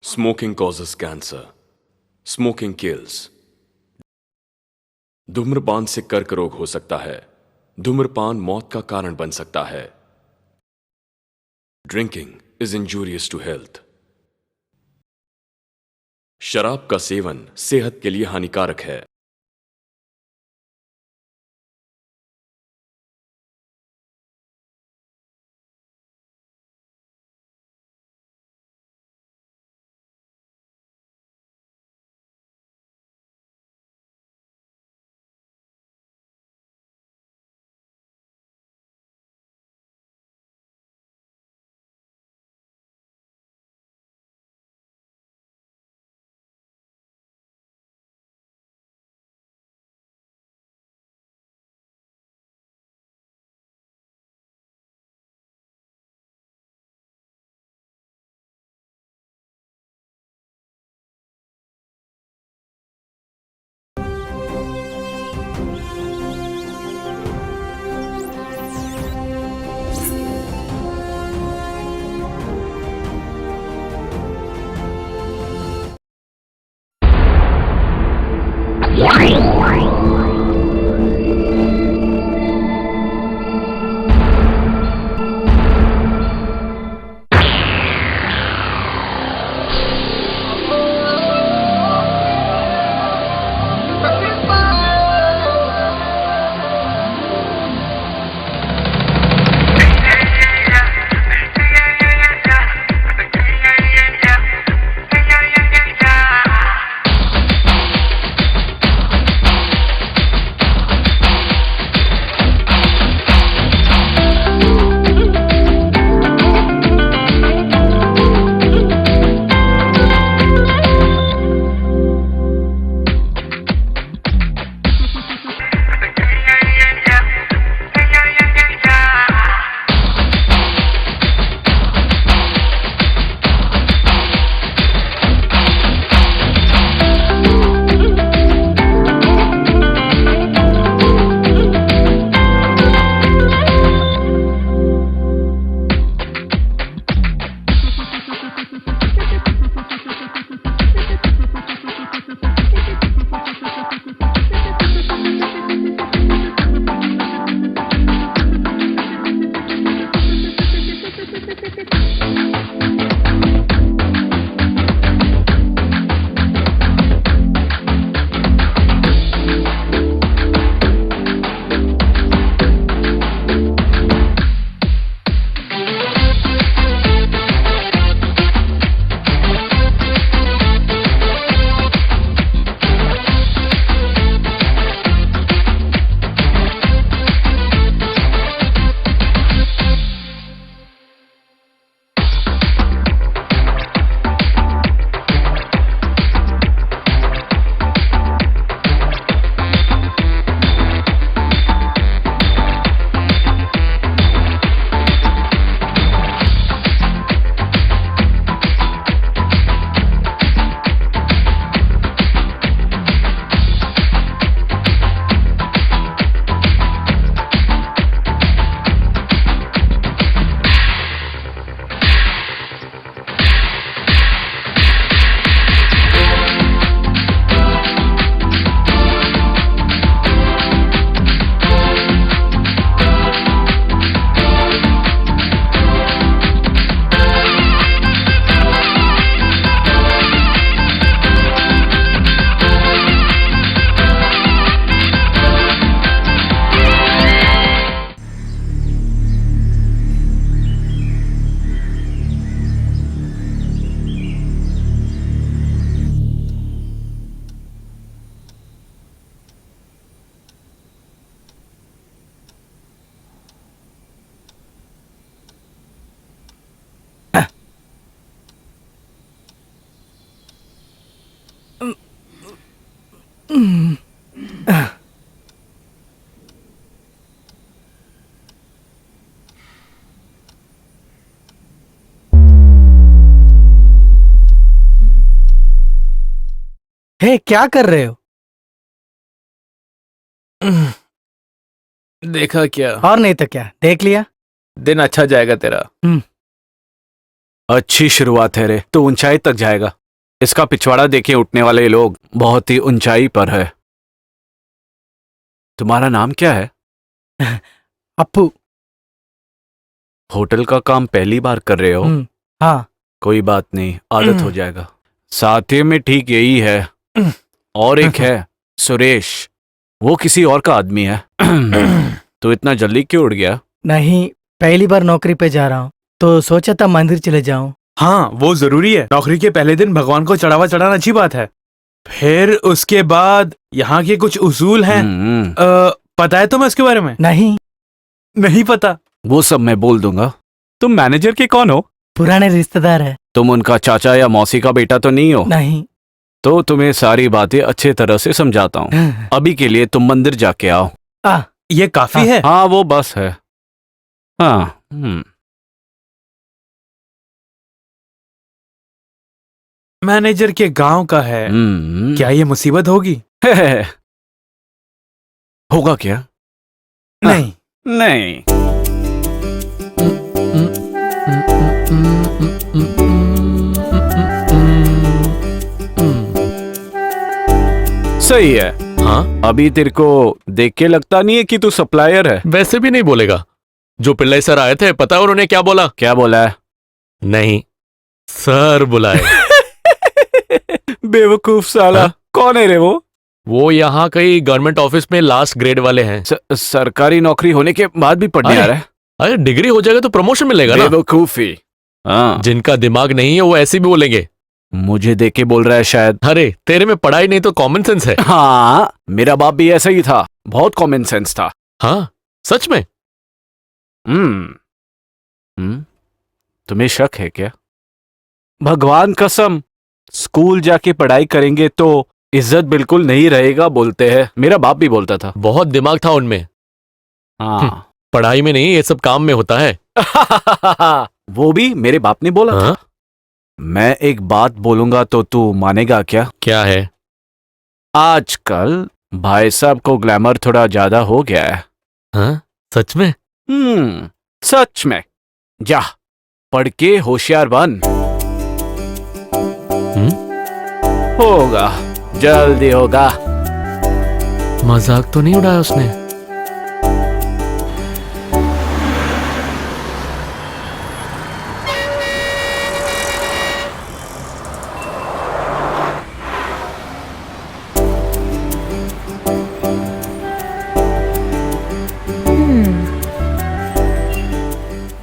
Smoking causes cancer. Smoking kills. धूम्रपान से कर्क रोग हो सकता है. धूम्रपान मौत का कारण बन सकता है. Drinking is injurious to health. शराब का सेवन सेहत के लिए हानिकारक है. हे, क्या कर रहे हो? देखा क्या? और नहीं तो क्या, देख लिया। दिन अच्छा जाएगा तेरा। अच्छी शुरुआत है रे, तो ऊंचाई तक जाएगा। इसका पिछवाड़ा देखिए, उठने वाले लोग बहुत ही ऊंचाई पर है। तुम्हारा नाम क्या है? अप्पू। होटल का काम पहली बार कर रहे हो? हाँ। कोई बात नहीं, आदत हो जाएगा। साथी में ठीक यही है। और एक है सुरेश, वो किसी और का आदमी है। तो इतना जल्दी क्यों उड़ गया? नहीं, पहली बार नौकरी पे जा रहा हूँ तो सोचा था मंदिर चले जाऊं। हाँ, वो जरूरी है। नौकरी के पहले दिन भगवान को चढ़ावा चढ़ाना अच्छी बात है। फिर उसके बाद यहाँ के कुछ उसूल हैं। पता है तुम्हें उसके बारे में? नहीं पता। वो सब मैं बोल दूंगा। तुम मैनेजर के कौन हो? पुराने रिश्तेदार है। तुम उनका चाचा या मौसी का बेटा तो नहीं हो? नहीं। तो तुम्हें सारी बातें अच्छे तरह से समझाता हूँ। अभी के लिए तुम मंदिर जाके आओ। ये काफी है। हाँ, वो बस है। हाँ। मैनेजर के गांव का है। क्या ये मुसीबत होगी? होगा क्या? नहीं। नहीं। सही है। हाँ, अभी तेरे को देख के लगता नहीं है कि तू सप्लायर है। वैसे भी नहीं बोलेगा। जो पिल्लाई सर आए थे, पता है उन्होंने क्या बोला? क्या बोला है? नहीं, सर बुलाए। बेवकूफ साला। हाँ? कौन है रे वो? वो यहाँ कई गवर्नमेंट ऑफिस में लास्ट ग्रेड वाले हैं। सरकारी नौकरी होने के बाद भी पढ़ने आ रहा है? अरे डिग्री हो जाएगा तो प्रमोशन मिलेगा ना। बेवकूफी। हाँ। जिनका दिमाग नहीं है वो ऐसे भी बोलेंगे। मुझे देख के बोल रहा है शायद। अरे तेरे में पढ़ाई नहीं तो कॉमन सेंस है। हाँ, मेरा बाप भी ऐसा ही था, बहुत कॉमन सेंस था। हाँ, सच में। तुम्हें शक है क्या? भगवान कसम, स्कूल जाके पढ़ाई करेंगे तो इज्जत बिल्कुल नहीं रहेगा बोलते हैं। मेरा बाप भी बोलता था। बहुत दिमाग था उनमें। हाँ। पढ़ाई में नहीं, ये सब काम में होता है। वो भी मेरे बाप ने बोला था। मैं एक बात बोलूंगा तो तू मानेगा क्या? क्या है? आजकल भाई साहब को ग्लैमर थोड़ा ज्यादा हो गया है। हाँ, सच में? सच में। जा, पढ़ के होशियार बन। होगा, जल्दी होगा। मजाक तो नहीं उड़ाया उसने?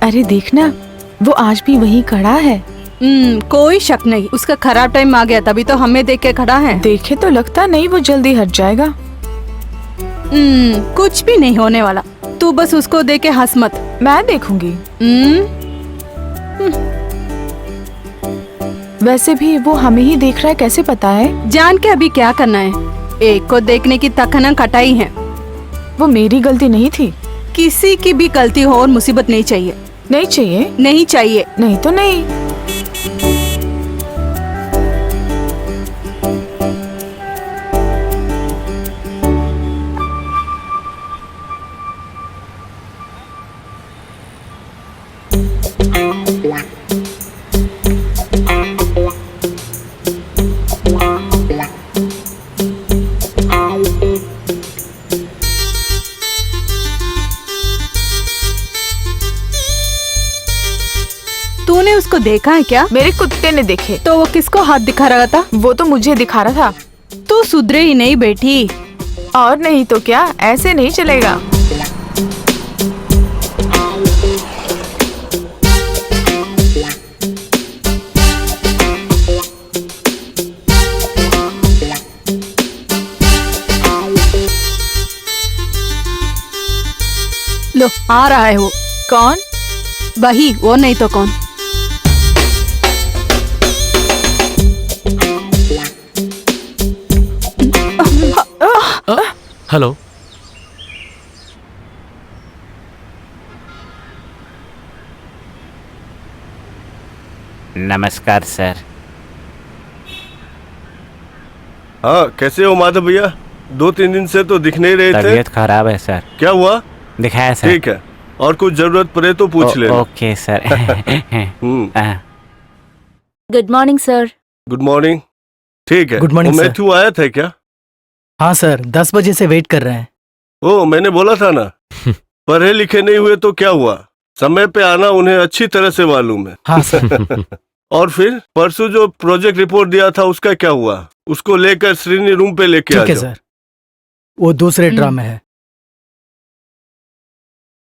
अरे देखना, वो आज भी वहीं खड़ा है। कोई शक नहीं, उसका खराब टाइम आ गया तभी तो हमें देख के खड़ा है। देखे तो लगता नहीं वो जल्दी हट जाएगा। कुछ भी नहीं होने वाला, तू बस उसको देख के हंस मत। मैं देखूंगी। वैसे भी वो हमें ही देख रहा है, कैसे पता है? जान के अभी क्या करना है, एक को देखने की तखना कटाई है। वो मेरी गलती नहीं थी। किसी की भी गलती हो और मुसीबत नहीं चाहिए। नहीं चाहिए? नहीं चाहिए। नहीं तो नहीं। तूने उसको देखा है क्या? मेरे कुत्ते ने देखे। तो वो किसको हाथ दिखा रहा था? वो तो मुझे दिखा रहा था। तू सुधरे ही नहीं बेटी। और नहीं तो क्या, ऐसे नहीं चलेगा। लो, आ रहा है वो। कौन? वही, वो नहीं तो कौन। हेलो। नमस्कार सर। हाँ, कैसे हो माधव भैया? 2-3 दिन से तो दिख नहीं रहे थे। तबीयत खराब है सर। क्या हुआ? दिखाया सर। ठीक है, और कुछ जरूरत पड़े तो पूछ लेना। Okay sir. Good morning sir. Good morning. ठीक है। Good morning, वो sir. मैथ्यू आया था क्या? हाँ सर, 10 बजे से वेट कर रहे हैं। ओ, मैंने बोला था ना। पढ़े लिखे नहीं हुए तो क्या हुआ, समय पे आना उन्हें अच्छी तरह से मालूम है। हाँ सर। और फिर परसों जो प्रोजेक्ट रिपोर्ट दिया था उसका क्या हुआ? उसको लेकर श्रीनी रूम पे लेके आ ठीक है जाओ। सर, वो दूसरे ड्रा में है।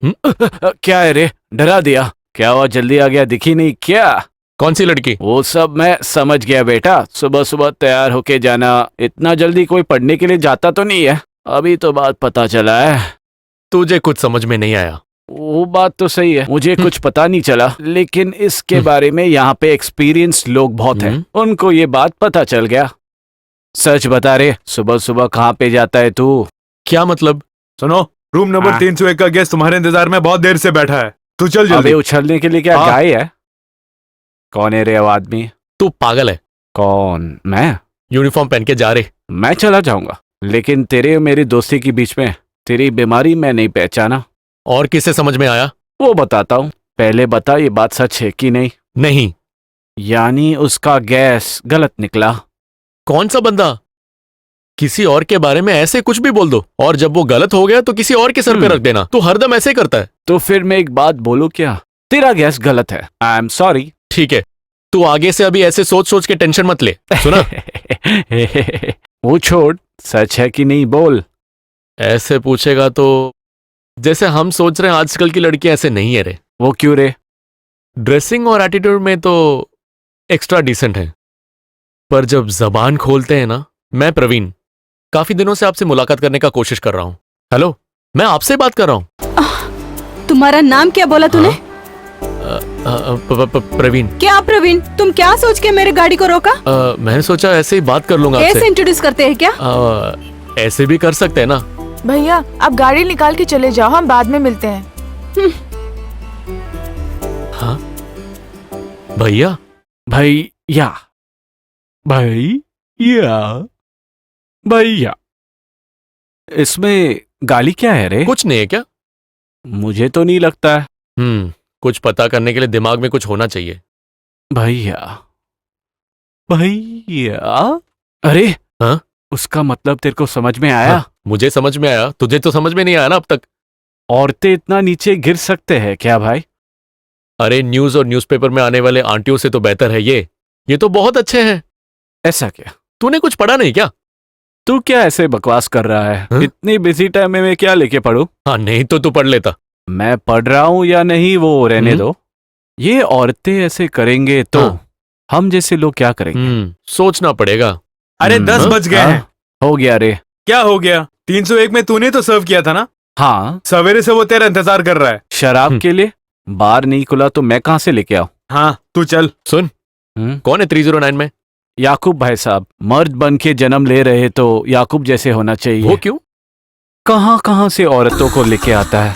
क्या है रे, डरा दिया? क्या हुआ, जल्दी आ गया, दिखी नहीं क्या? कौन सी लड़की? वो सब मैं समझ गया बेटा, सुबह सुबह तैयार होके जाना, इतना जल्दी कोई पढ़ने के लिए जाता तो नहीं है। अभी तो बात पता चला है। तुझे कुछ समझ में नहीं आया? वो बात तो सही है, मुझे कुछ पता नहीं चला, लेकिन इसके बारे में यहाँ पे एक्सपीरियंस लोग बहुत हैं, उनको ये बात पता चल गया। सच बता रे, सुबह सुबह कहाँ पे जाता है तू? क्या मतलब? सुनो, रूम नंबर हाँ। 301 का गेस्ट तुम्हारे इंतजार में बहुत देर से बैठा है। तू चल अबे जल्दी। उछलने के लिए क्या हाँ। गाय है? कौन है रे वो आदमी? तू पागल है? कौन? मैं? यूनिफॉर्म पहन के जा रहे। मैं चला जाऊंगा, लेकिन तेरे और मेरी दोस्ती के बीच में तेरी बीमारी मैं नहीं पहचाना। और किसे समझ में आया? वो बताता हूँ, पहले बता ये बात सच है कि नहीं? नहीं। यानी उसका गैस गलत निकला। कौन सा बंदा? किसी और के बारे में ऐसे कुछ भी बोल दो, और जब वो गलत हो गया तो किसी और के सर पे रख देना। तू हरदम ऐसे ही करता है। तो फिर मैं एक बात बोलूं क्या? तेरा गैस गलत है। I am sorry. ठीक है, तू आगे से अभी ऐसे सोच सोच के टेंशन मत ले, सुना? वो छोड़, सच है कि नहीं बोल। ऐसे पूछेगा तो जैसे हम सोच रहे हैं आजकल की लड़कियां ऐसे नहीं है रे। वो क्यों रे? ड्रेसिंग और एटीट्यूड में तो एक्स्ट्रा डिसेंट है, पर जब जबान खोलते हैं ना। मैं प्रवीण, काफी दिनों से आपसे मुलाकात करने का कोशिश कर रहा हूँ। हेलो, मैं आपसे बात कर रहा हूँ। तुम्हारा नाम क्या बोला तूने? प्रवीण। क्या प्रवीण, तुम क्या सोच के मेरे गाड़ी को रोका? मैंने सोचा ऐसे ही बात कर लूंगा ऐसे आपसे। इंट्रोड्यूस करते हैं क्या? ऐसे भी कर सकते हैं ना। भैया आप गाड़ी निकाल के चले जाओ, हम बाद में मिलते हैं। हाँ भैया। भैया, भैया, भैया। इसमें गाली क्या है रे? कुछ नहीं है क्या? मुझे तो नहीं लगता है। कुछ पता करने के लिए दिमाग में कुछ होना चाहिए। भैया, भैया। अरे हाँ? उसका मतलब तेरे को समझ में आया? हाँ, मुझे समझ में आया, तुझे तो समझ में नहीं आया ना अब तक। औरतें इतना नीचे गिर सकते हैं क्या भाई? अरे न्यूज और न्यूज़पेपर में आने वाले आंटियों से तो बेहतर है ये तो बहुत अच्छे हैं। ऐसा क्या? तूने कुछ पढ़ा नहीं क्या? तू क्या ऐसे बकवास कर रहा है? हाँ? इतनी बिजी टाइम में मैं क्या लेके पढ़ूं? हाँ, नहीं तो तू पढ़ लेता। मैं पढ़ रहा हूं या नहीं वो रहने दो। ये औरतें ऐसे करेंगे तो हाँ। हम जैसे लोग क्या करेंगे? सोचना पड़ेगा। अरे 10 बज गए हैं। हो गया रे। क्या हो गया? 301 में तूने तो सर्व किया था ना? हाँ, सवेरे से वो तेरा इंतजार कर रहा है। शराब के लिए? बार नहीं खुला तो मैं कहां से लेके आऊं? हाँ, तू चल। सुन, कौन है 309 में? याकूब भाई साहब। मर्द बन के जन्म ले रहे तो याकूब जैसे होना चाहिए। वो क्यों? कहां कहां से औरतों को लेके आता है,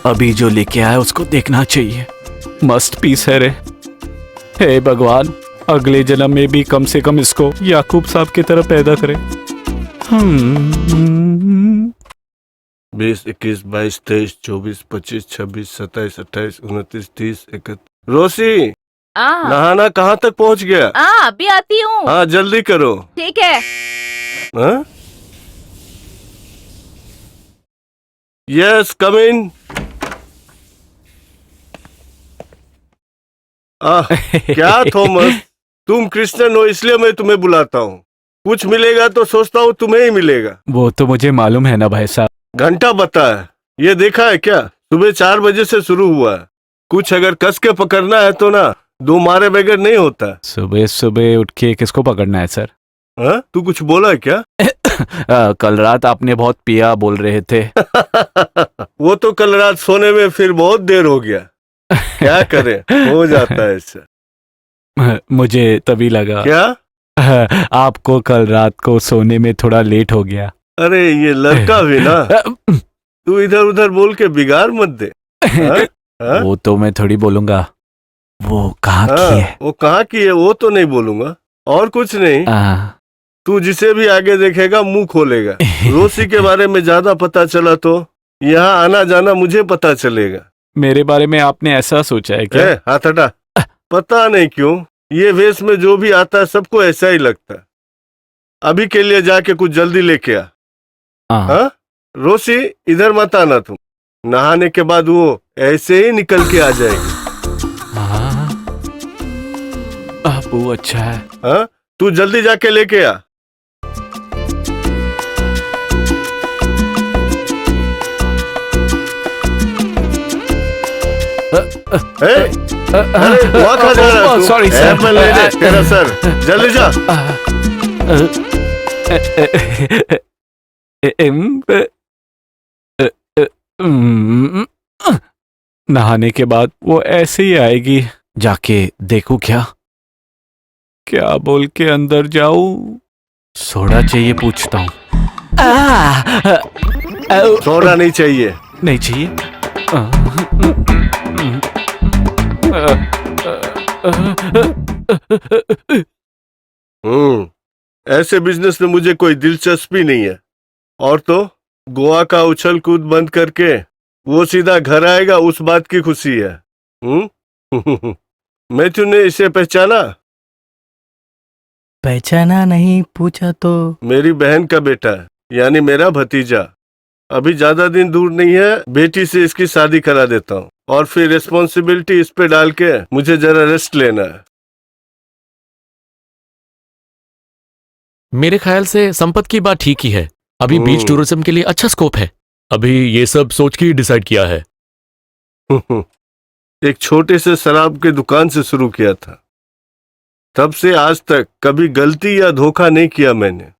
अभी जो लेके आया उसको देखना चाहिए। मस्त पीस है रे। हे भगवान, अगले जन्म में भी कम से कम इसको याकूब साहब की तरह पैदा करे। 20, 21, 22, 23, 24, 25, 26, 27, 28, 29, 30, 31। रोसी, नहाना कहाँ तक पहुँच गया? अभी आती हूँ। हाँ, जल्दी करो। ठीक है। हाँ? यस, कम इन। क्या थॉमस, तुम क्रिश्चियन हो इसलिए मैं तुम्हें बुलाता हूँ। कुछ मिलेगा तो सोचता हूँ तुम्हें ही मिलेगा। वो तो मुझे मालूम है ना भाई साहब। घंटा बता है, ये देखा है क्या? सुबह 4 बजे से शुरू हुआ है। कुछ अगर कस के पकड़ना है तो ना, 2 मारे बगैर नहीं होता। सुबह सुबह उठ के किसको पकड़ना है सर? हाँ? तू कुछ बोला क्या? कल रात आपने बहुत पिया बोल रहे थे। वो तो कल रात सोने में फिर बहुत देर हो गया। क्या करें, हो जाता है ऐसा। मुझे तभी लगा क्या? आपको कल रात को सोने में थोड़ा लेट हो गया। अरे ये लड़का भी ना, तू इधर उधर बोल के बिगाड़ मत दे। हाँ? वो तो मैं थोड़ी बोलूंगा। वो कहाँ की है? वो कहाँ की है वो तो नहीं बोलूंगा, और कुछ नहीं। तू जिसे भी आगे देखेगा मुंह खोलेगा। रोसी के बारे में ज्यादा पता चला तो यहाँ आना जाना मुझे पता चलेगा। मेरे बारे में आपने ऐसा सोचा है क्या? हाथ हटा। पता नहीं क्यों ये वेश में जो भी आता है सबको ऐसा ही लगता है। अभी के लिए जाके कुछ जल्दी लेके आ। हाँ रोसी, इधर मत आना तुम। नहाने के बाद वो ऐसे ही निकल के आ जाएगी। हाँ अबू अच्छा है। हाँ तू जल्दी जाके लेके आ। अरे वहाँ कहाँ जा रहा है तू? Sorry sir. एप्पल ले ले तेरा सर, जल्दी जा। नहाने के बाद वो ऐसे ही आएगी। जाके देखूं क्या क्या बोल के अंदर जाऊं। सोडा चाहिए पूछता हूँ। सोडा नहीं चाहिए। नहीं चाहिए। ऐसे बिजनेस में मुझे कोई दिलचस्पी नहीं है। और तो गोवा का उछल कूद बंद करके वो सीधा घर आएगा, उस बात की खुशी है। मैथ्यू ने इसे पहचाना? पहचाना नहीं, पूछा तो। मेरी बहन का बेटा है, यानी मेरा भतीजा। अभी ज्यादा दिन दूर नहीं है, बेटी से इसकी शादी करा देता हूँ और फिर रिस्पॉन्सिबिलिटी इस पे डाल के मुझे जरा रेस्ट लेना है। मेरे ख्याल से संपत की बात ठीक ही है। अभी बीच टूरिज्म के लिए अच्छा स्कोप है। अभी ये सब सोच के ही डिसाइड किया है। एक छोटे से शराब के दुकान से शुरू किया था, तब से आज तक कभी गलती या धोखा नहीं किया मैंने।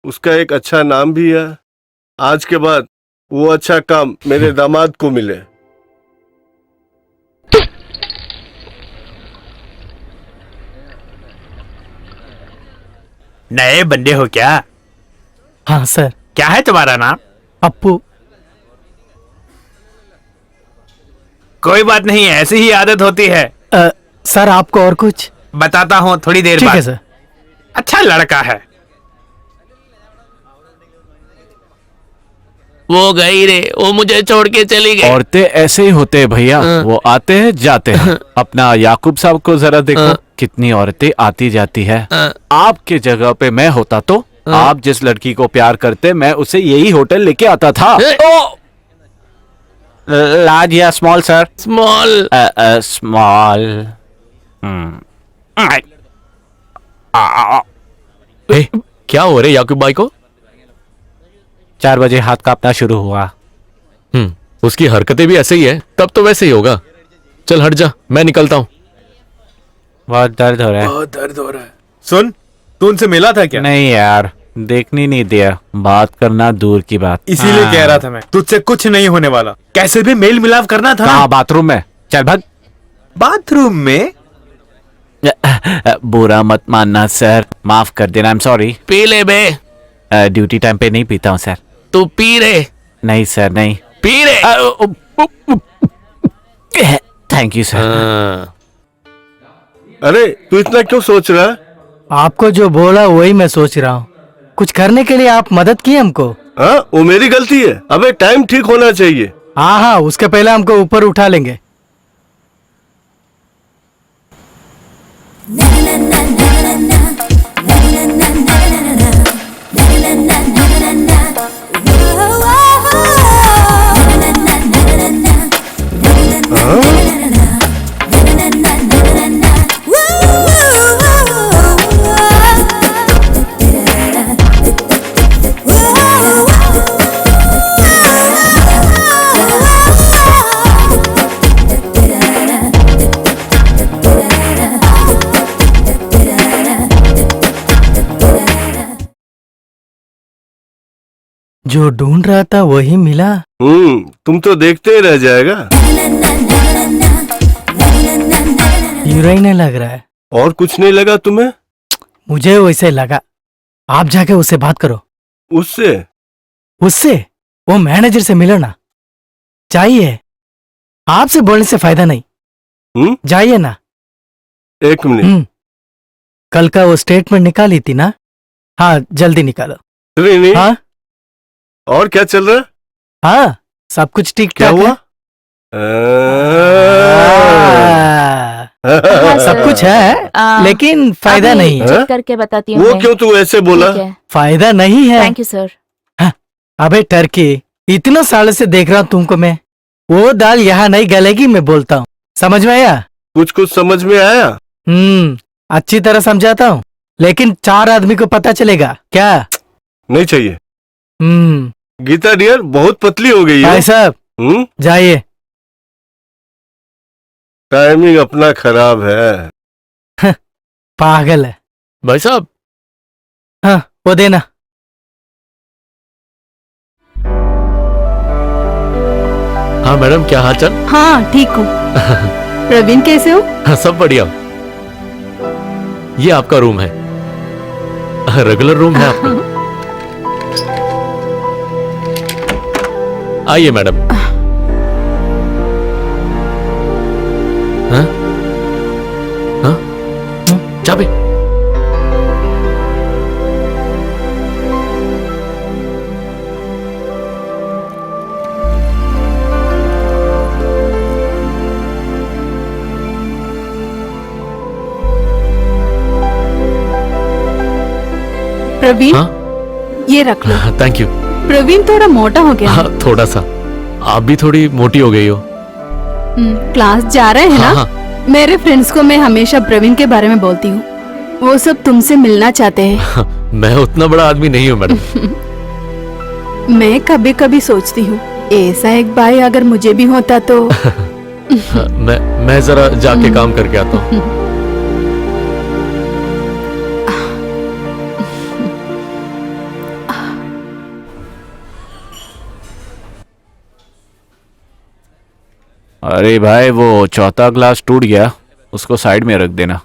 उसका एक अच्छा नाम भी है। आज के बाद वो अच्छा काम मेरे दामाद को मिले। नए बंदे हो क्या? हाँ सर। क्या है तुम्हारा नाम? अप्पू। कोई बात नहीं, ऐसी ही आदत होती है। सर आपको और कुछ बताता हूँ थोड़ी देर ठीक बाद। है सर। अच्छा लड़का है। वो गई रे, वो मुझे छोड़ के चली गई। औरतें ऐसे ही होते हैं भैया, वो आते हैं जाते हैं। अपना याकूब साहब को जरा देखो, कितनी औरतें आती जाती है। आपके जगह पे मैं होता तो आप जिस लड़की को प्यार करते मैं उसे यही होटल लेके आता था। लार्ज या स्मॉल सर? स्मॉल। स्मॉल। क्या हो रहे याकूब भाई को? 4 बजे हाथ कांपना शुरू हुआ। उसकी हरकतें भी ऐसे ही है, तब तो वैसे ही होगा। चल हट जा, मैं निकलता हूँ। बहुत दर्द हो रहा है। बहुत दर्द हो रहा है। सुन, तू उनसे मिला था क्या? नहीं यार, देखनी नहीं दिया, बात करना दूर की बात। इसीलिए कह रहा था मैं, तुझसे कुछ नहीं होने वाला। कैसे भी मेल मिलाप करना था। कहाँ? बाथरूम में। चल भाग। बाथरूम में? बुरा मत मानना सर, माफ कर देना। I am sorry. पी ले बे। ड्यूटी टाइम पे नहीं पीता हूँ सर। तू पी रे। नहीं सर, नहीं। पी रे। Thank you sir. अरे तू इतना क्यों सोच रहा है? आपको जो बोला वही मैं सोच रहा हूँ। कुछ करने के लिए आप मदद किए हमको। हाँ वो मेरी गलती है। अबे टाइम ठीक होना चाहिए। हाँ, उसके पहले हमको ऊपर उठा लेंगे। जो ढूंढ रहा था वही मिला। तुम तो देखते ही रह जाएगा। हीरोइन लग रहा है। और कुछ नहीं लगा तुम्हें? मुझे वैसे लगा। आप जाके उससे बात करो। उससे? उससे? वो मैनेजर से मिलो ना। चाहिए। आपसे बोलने से फायदा नहीं। जाइए ना। 1 मिनट। कल का वो स्टेटमेंट निकाली थी ना? हाँ जल्दी निकालो। नहीं। हाँ और क्या चल रहा है? हाँ सब कुछ ठीक क्या ठाक हुआ? है। सब कुछ है लेकिन फायदा अभी नहीं है। चेक करके बताती हूँ वो मैं। क्यों तू ऐसे बोला? ठीक है, फायदा नहीं है। Thank you sir. अबे टर्की, इतना साल से देख रहा हूँ तुमको मैं। वो दाल यहाँ नहीं गलेगी, मैं बोलता हूँ। समझ में आया? कुछ कुछ समझ में आया। अच्छी तरह समझाता हूँ, लेकिन 4 आदमी को पता चलेगा क्या? नहीं चाहिए। हम्म। गीता डियर बहुत पतली हो गई है। भाई साहब जाइए। टाइमिंग अपना खराब है। पागल है। भाई साहब, हाँ वो देना। हाँ मैडम, क्या हाल चाल? हाँ ठीक हूँ। प्रवीण कैसे हो? हाँ, सब बढ़िया। ये आपका रूम है, रेगुलर रूम है आपका। आइए मैडम। हाँ? हाँ? चाबी। प्रवीण, हाँ? ये रख लो। Thank you. प्रवीण थोड़ा मोटा हो गया है। हाँ, थोड़ा सा। आप भी थोड़ी मोटी हो गई हो। क्लास जा रहे हैं हाँ, ना? हाँ। मेरे फ्रेंड्स को मैं हमेशा प्रवीण के बारे में बोलती हूँ। वो सब तुमसे मिलना चाहते हैं। मैं उतना बड़ा आदमी नहीं हूँ मैडम। मैं कभी कभी सोचती हूँ, ऐसा एक भाई अगर मुझे भी होता तो। मैं जरा जाके काम करके आता हूँ। अरे भाई, वो चौथा ग्लास टूट गया, उसको साइड में रख देना।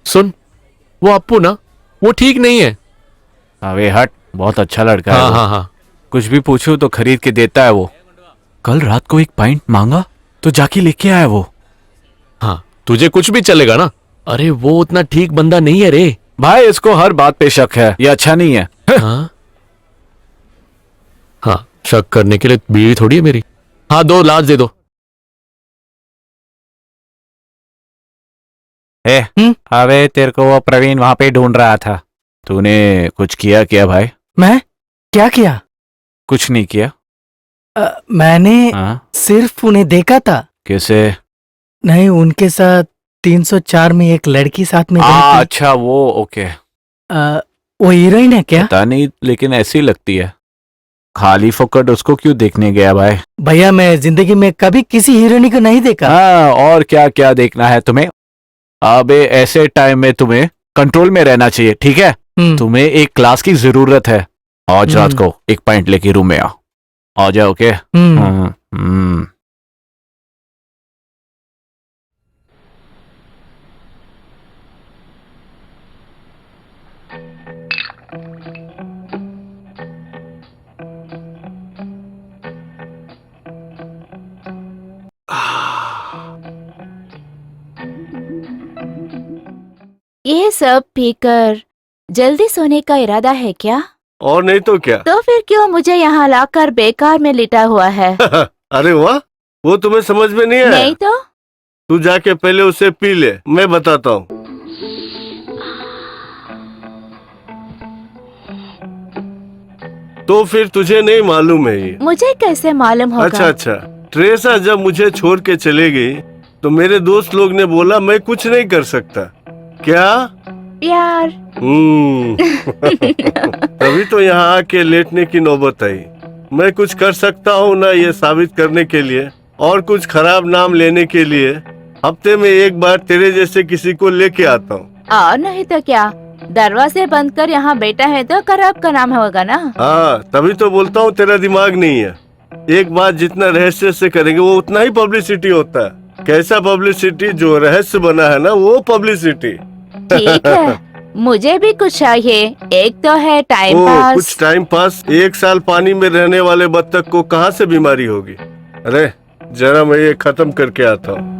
सुन, वो अप्पू ना, वो ठीक नहीं है। अबे हट, बहुत अच्छा लड़का है हाँ वो। हाँ हाँ। कुछ भी पूछूं तो खरीद के देता है वो। कल रात को एक पाइंट मांगा तो जाके लेके आया वो। हाँ, तुझे कुछ भी चलेगा ना। अरे वो उतना ठीक बंदा नहीं है रे। भाई इसको हर बात पे शक है, ये अच्छा नहीं है। हाँ हाँ, शक करने के लिए बीवी थोड़ी है मेरी। हाँ, 2 लाख दे दो। अबे तेरे को वो प्रवीण वहां पे ढूंढ रहा था। तूने कुछ किया क्या भाई? मैं क्या किया? कुछ नहीं किया। मैंने हाँ? सिर्फ उन्हें देखा था। कैसे? नहीं, उनके साथ 304 में एक लड़की साथ में गई थी। अच्छा वो, ओके। वो हीरोइन है क्या? पता नहीं, लेकिन ऐसी लगती है। खाली फोकट उसको क्यों देखने गया भाई? भैया मैं जिंदगी में कभी किसी हीरोइन को नहीं देखा। हाँ, और क्या क्या देखना है तुम्हें? अबे ऐसे टाइम में तुम्हें कंट्रोल में रहना चाहिए, ठीक है? तुम्हें एक क्लास की जरूरत है। आज रात को एक पॉइंट लेके रूम में आ जाओ, ओके? ये सब पीकर जल्दी सोने का इरादा है क्या? और नहीं तो क्या। तो फिर क्यों मुझे यहाँ लाकर बेकार में लिटा हुआ है? अरे वाह, वो तुम्हें समझ में नहीं आया? नहीं तो? तू जाके पहले उसे पी ले, मैं बताता हूँ। तो फिर तुझे नहीं मालूम है ये? मुझे कैसे मालूम होगा? अच्छा अच्छा, ट्रेसा जब मुझे छोड़ के चले गई तो मेरे दोस्त लोग ने बोला मैं कुछ नहीं कर सकता। क्या? यार। तभी तो यहाँ आके लेटने की नौबत आई। मैं कुछ कर सकता हूँ ना ये साबित करने के लिए और कुछ खराब नाम लेने के लिए हफ्ते में एक बार तेरे जैसे किसी को लेके आता हूँ। और नहीं तो क्या, दरवाजे बंद कर यहाँ बैठा है तो खराब का नाम होगा ना। हाँ, तभी तो बोलता हूँ तेरा दिमाग नहीं है। एक बात जितना रहस्य से करेंगे वो उतना ही पब्लिसिटी होता है। कैसा पब्लिसिटी? जो रहस्य बना है ना वो पब्लिसिटी। ठीक है, मुझे भी कुछ चाहिए। एक तो है टाइम पास। कुछ टाइम पास? 1 साल पानी में रहने वाले बत्तख को कहाँ से बीमारी होगी? अरे जरा मैं ये खत्म करके आता हूँ।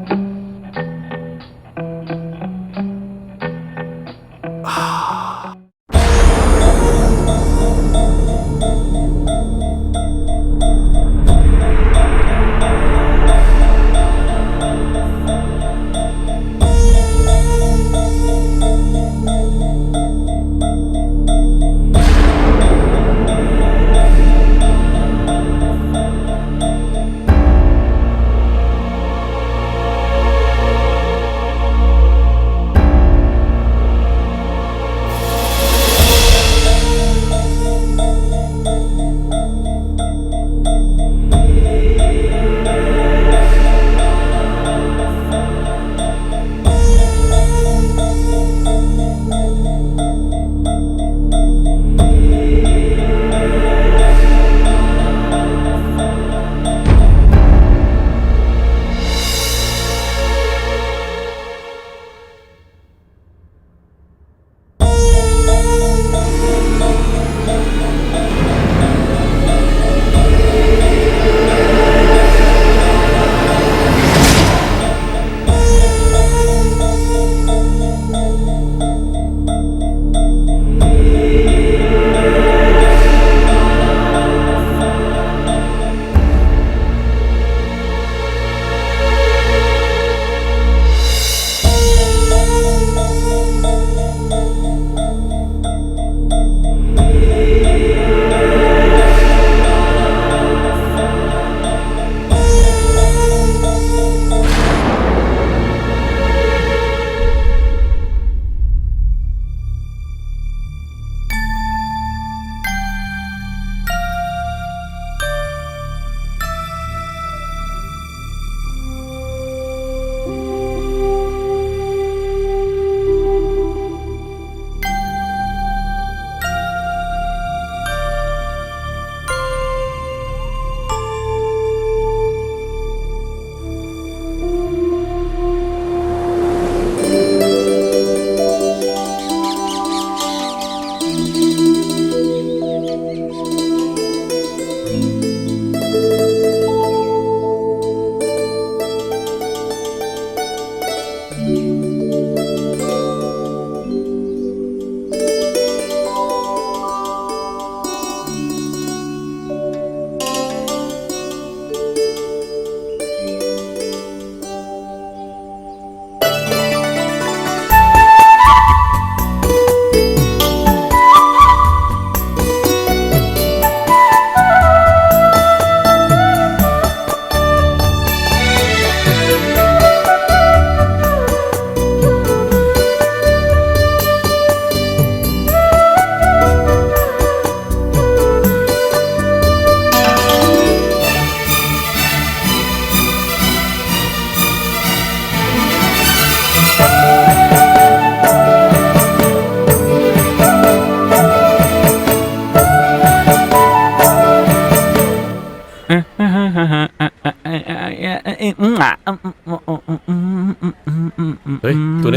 तूने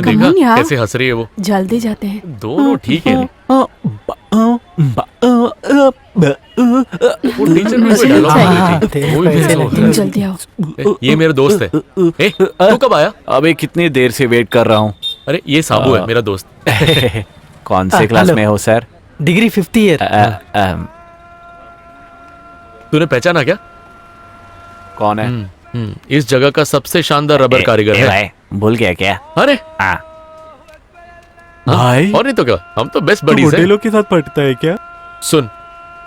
देखा कमॉन यार। कैसे हंस रही है वो? जल्दी जाते हैं। दोनों ठीक है। वो टीचर भी कोई डायलॉग बोल रही थी, वो भी पैसे भेजो। लगे। जल्दी आओ। ये मेरा दोस्त है। तू कब आया? अबे कितनी देर से वेट कर रहा हूँ। अरे ये साबू है मेरा दोस्त। कौन से क्लास हेलो। में हो सर? Degree 50 year. तूने पहचाना क्या? कौन है? इस जगह का सबसे शानदार रबर कारीगर है। भाई भूल गया क्या? अरे भाई और नहीं तो क्या, हम तो बेस्ट बडीज हैं। लोग के साथ पढ़ता है क्या? सुन,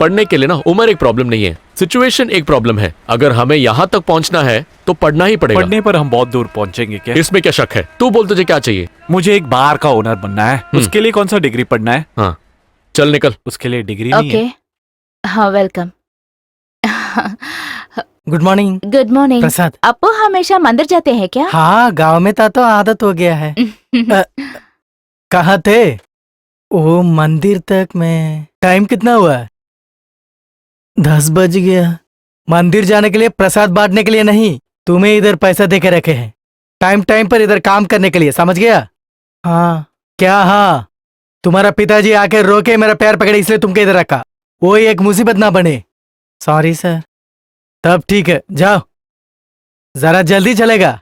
पढ़ने के लिए ना उम्र एक प्रॉब्लम नहीं है, सिचुएशन एक प्रॉब्लम है। अगर हमें यहाँ तक पहुँचना है तो पढ़ना ही पड़ेगा। पढ़ने पर हम बहुत दूर पहुंचेंगे क्या? इसमें क्या शक है? तू बोल, तुझे क्या चाहिए? मुझे एक बार का ओनर बनना है। उसके लिए कौन सा डिग्री पढ़ना है? हाँ चल निकल। उसके लिए डिग्री नहीं है। ओके, हाँ welcome. Good morning good morning. Prasad. Apu हमेशा मंदिर जाते हैं क्या? हाँ, गांव में था तो आदत हो गया है। कहाँ थे? ओ मंदिर तक में टाइम कितना हुआ है? 10 बज गया। मंदिर जाने के लिए, प्रसाद बांटने के लिए नहीं, तुम्हें इधर पैसा दे के रखे हैं टाइम टाइम पर इधर काम करने के लिए, समझ गया? हाँ क्या? हाँ, तुम्हारा पिताजी आके रोके मेरा पैर पकड़े इसलिए तुमको इधर रखा। वो एक मुसीबत ना बने। Sorry sir. तब ठीक है, जाओ, जरा जल्दी चलेगा।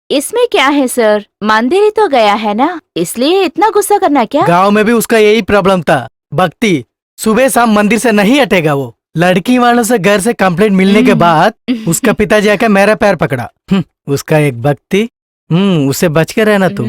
इसमें क्या है सर, मंदिर ही तो गया है ना, इसलिए इतना गुस्सा करना क्या? गांव में भी उसका यही प्रॉब्लम था, भक्ति सुबह शाम मंदिर से नहीं हटेगा वो। लड़की वालों से घर से कंप्लेंट मिलने के बाद उसका पिताजी आकर मेरा पैर पकड़ा। उसका एक भक्ति। उससे बच के रहना तुम।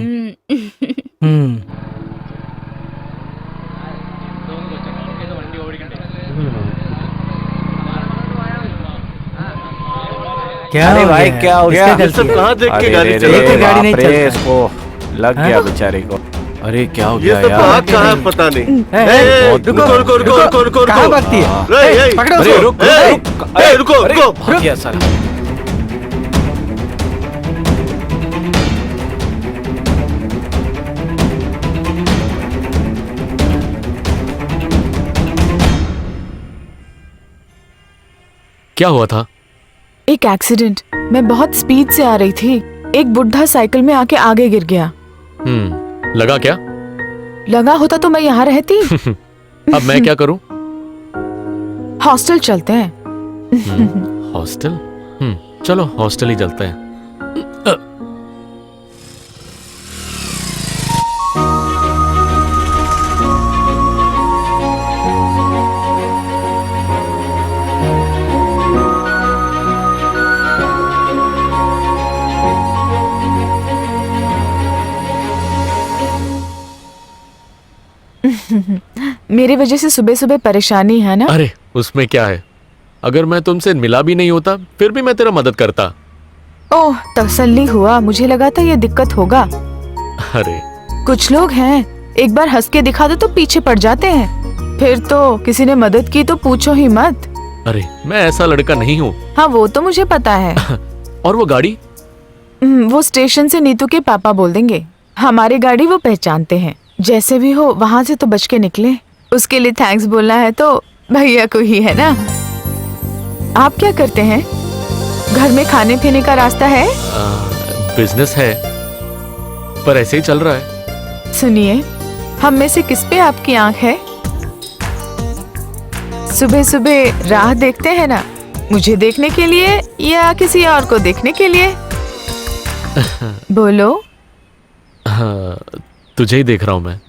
क्या अरे हो भाई गया? क्या हो किसका गया? गलती सब है? कहाँ देख के अरे गाड़ी रे चला रे, देख के गाड़ी नहीं बाप रे, चलता। इसको लग गया बेचारे को। अरे क्या हो ये गया सब यार? कहाँ कहाँ है पता नहीं। बहुत रुको रुको रुको रुको रुको कहाँ रुको। भक्ति है? पकड़ो अरे उसको। रुक ए, रुक ए, रुको रुको। भाग गया साला। क्या हुआ था? एक एक्सीडेंट। मैं बहुत स्पीड से आ रही थी, एक बुढ़ा साइकिल में आके आगे गिर गया। लगा क्या? लगा होता तो मैं यहाँ रहती। अब मैं क्या करूं? हॉस्टल चलते हैं। हॉस्टल? चलो हॉस्टल ही चलते हैं। मेरी वजह से सुबह सुबह परेशानी है ना? अरे उसमें क्या है, अगर मैं तुमसे मिला भी नहीं होता फिर भी मैं तेरा मदद करता। ओह तसल्ली हुआ, मुझे लगा था ये दिक्कत होगा। अरे कुछ लोग हैं, एक बार हंस के दिखा दो तो पीछे पड़ जाते हैं, फिर तो किसी ने मदद की तो पूछो ही मत। अरे मैं ऐसा लड़का नहीं हूँ। हाँ वो तो मुझे पता है। और वो गाड़ी? वो स्टेशन से नीतू के पापा बोल देंगे, हमारी गाड़ी वो पहचानते हैं। जैसे भी हो वहां से तो बच के निकले। उसके लिए थैंक्स बोलना है तो भैया को ही है ना। आप क्या करते हैं? घर में खाने पीने का रास्ता है? बिजनेस है पर ऐसे ही चल रहा है। सुनिए, हम में से किस पे आपकी आंख है? सुबह सुबह राह देखते हैं ना, मुझे देखने के लिए या किसी और को देखने के लिए? बोलो। हाँ, तुझे ही देख रहा हूं मैं।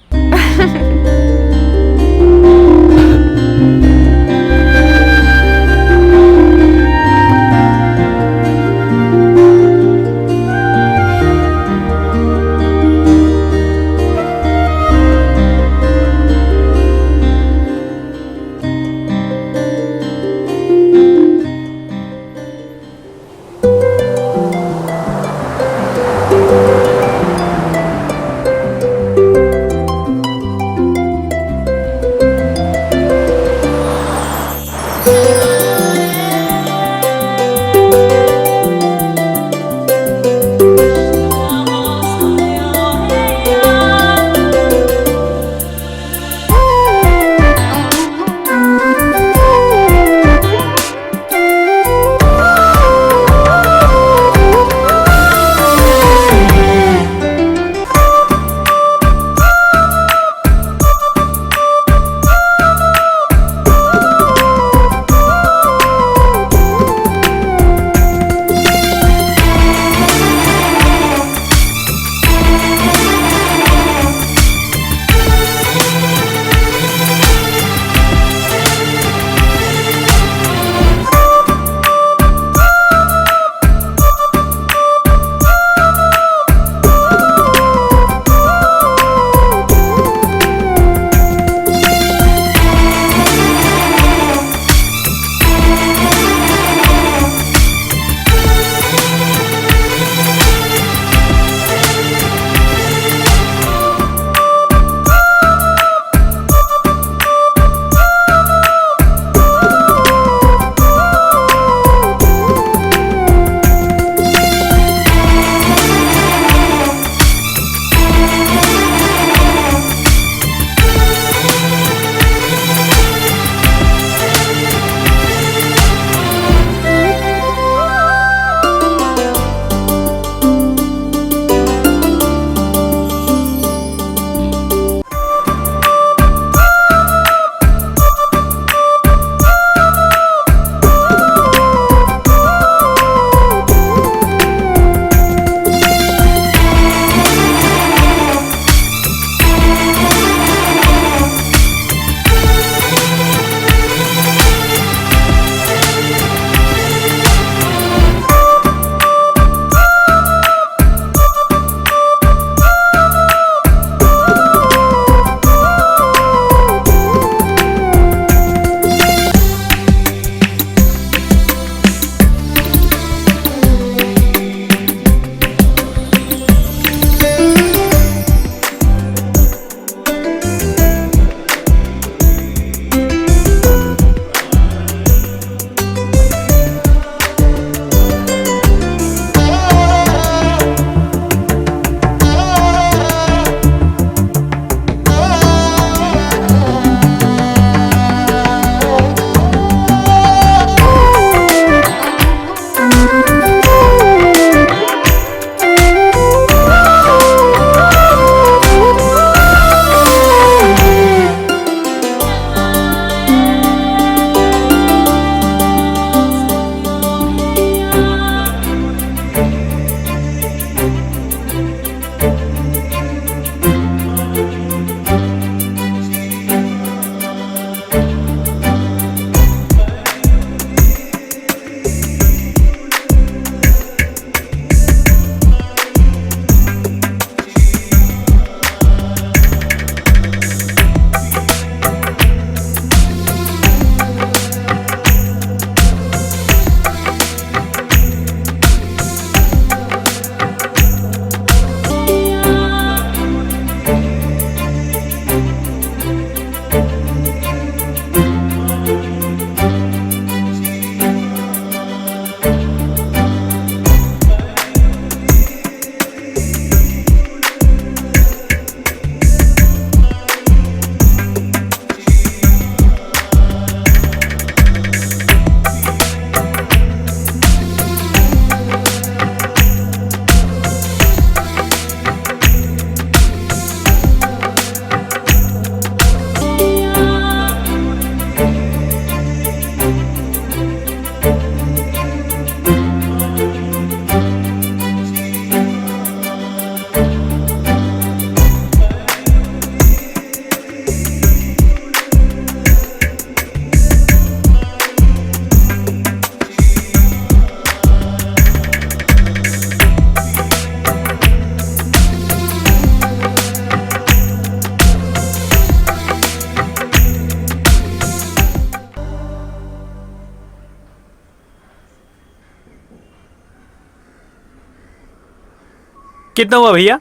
कितना हुआ भैया?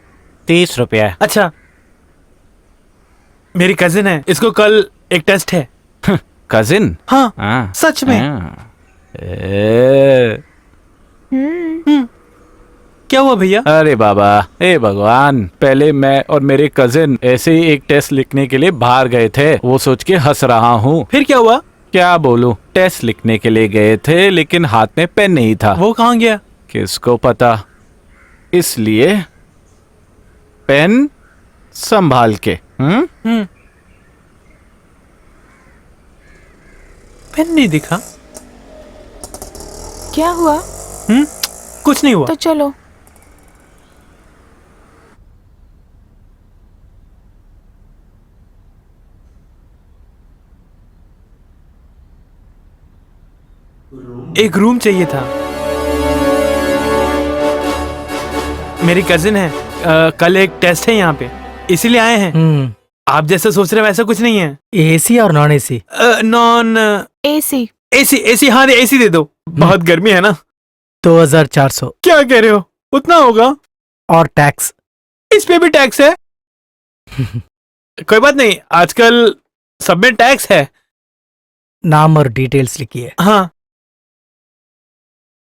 30 रुपया। अच्छा, मेरी कजिन है, इसको कल एक टेस्ट है। कजिन? हाँ, हाँ, सच में। हाँ। ए, क्या हुआ भैया? अरे बाबा, हे भगवान, पहले मैं और मेरे कजिन ऐसे ही एक टेस्ट लिखने के लिए बाहर गए थे। वो सोच के हंस रहा हूँ। फिर क्या हुआ? क्या बोलूं, टेस्ट लिखने के लिए गए थे लेकिन हाथ में पेन नहीं था। वो कहाँ गया? किसको पता, इसलिए पेन संभाल के। पेन नहीं दिखा? क्या हुआ? कुछ नहीं हुआ। तो चलो। एक रूम चाहिए था। मेरी कजिन है, कल एक टेस्ट है यहाँ पे, इसीलिए आए हैं। आप जैसा सोच रहे हैं वैसा कुछ नहीं है। एसी और non AC? Non AC. AC, हाँ एसी दे दो, बहुत गर्मी है ना। 2400। क्या कह रहे हो, उतना होगा? और टैक्स? इस पे भी टैक्स है? कोई बात नहीं, आजकल सब में टैक्स है। नाम और डिटेल्स लिखिए। हाँ,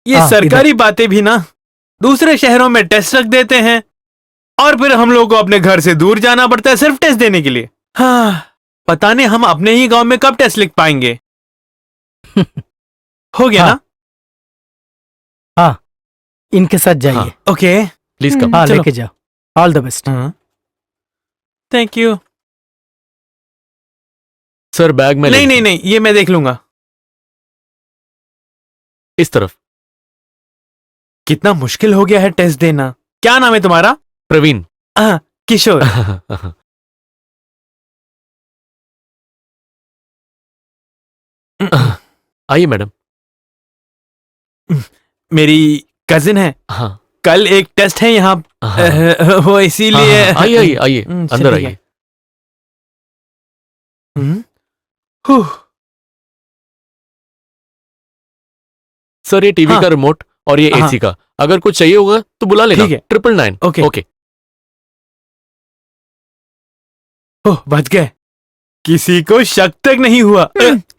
ये हाँ, सरकारी बातें भी ना दूसरे शहरों में टेस्ट रख देते हैं और फिर हम लोग को अपने घर से दूर जाना पड़ता है सिर्फ टेस्ट देने के लिए। हाँ, पता नहीं हम अपने ही गांव में कब टेस्ट लिख पाएंगे। हो गया हाँ, ना? हाँ, इनके साथ जाइए। हाँ, ओके, प्लीज कम। हाँ, चलो। लेके जाओ। All the best. Thank you. Sir bag में नहीं ले- नहीं नहीं, ये मैं देख लूंगा। इस तरफ। कितना मुश्किल हो गया है टेस्ट देना। क्या नाम है तुम्हारा? प्रवीण। किशोर। आइए मैडम। मेरी कजिन है, हाँ कल एक टेस्ट है यहाँ, हाँ, वो इसीलिए। हाँ, आइए आइए आइए, अंदर चलिए। आइए। हुँ। सर ये टीवी हाँ। का रिमोट और ये हाँ। एसी का, अगर कुछ चाहिए होगा तो बुला लेना। ठीक है। 999। ओके। ओके। ओह, बच गए, किसी को शक तक नहीं हुआ।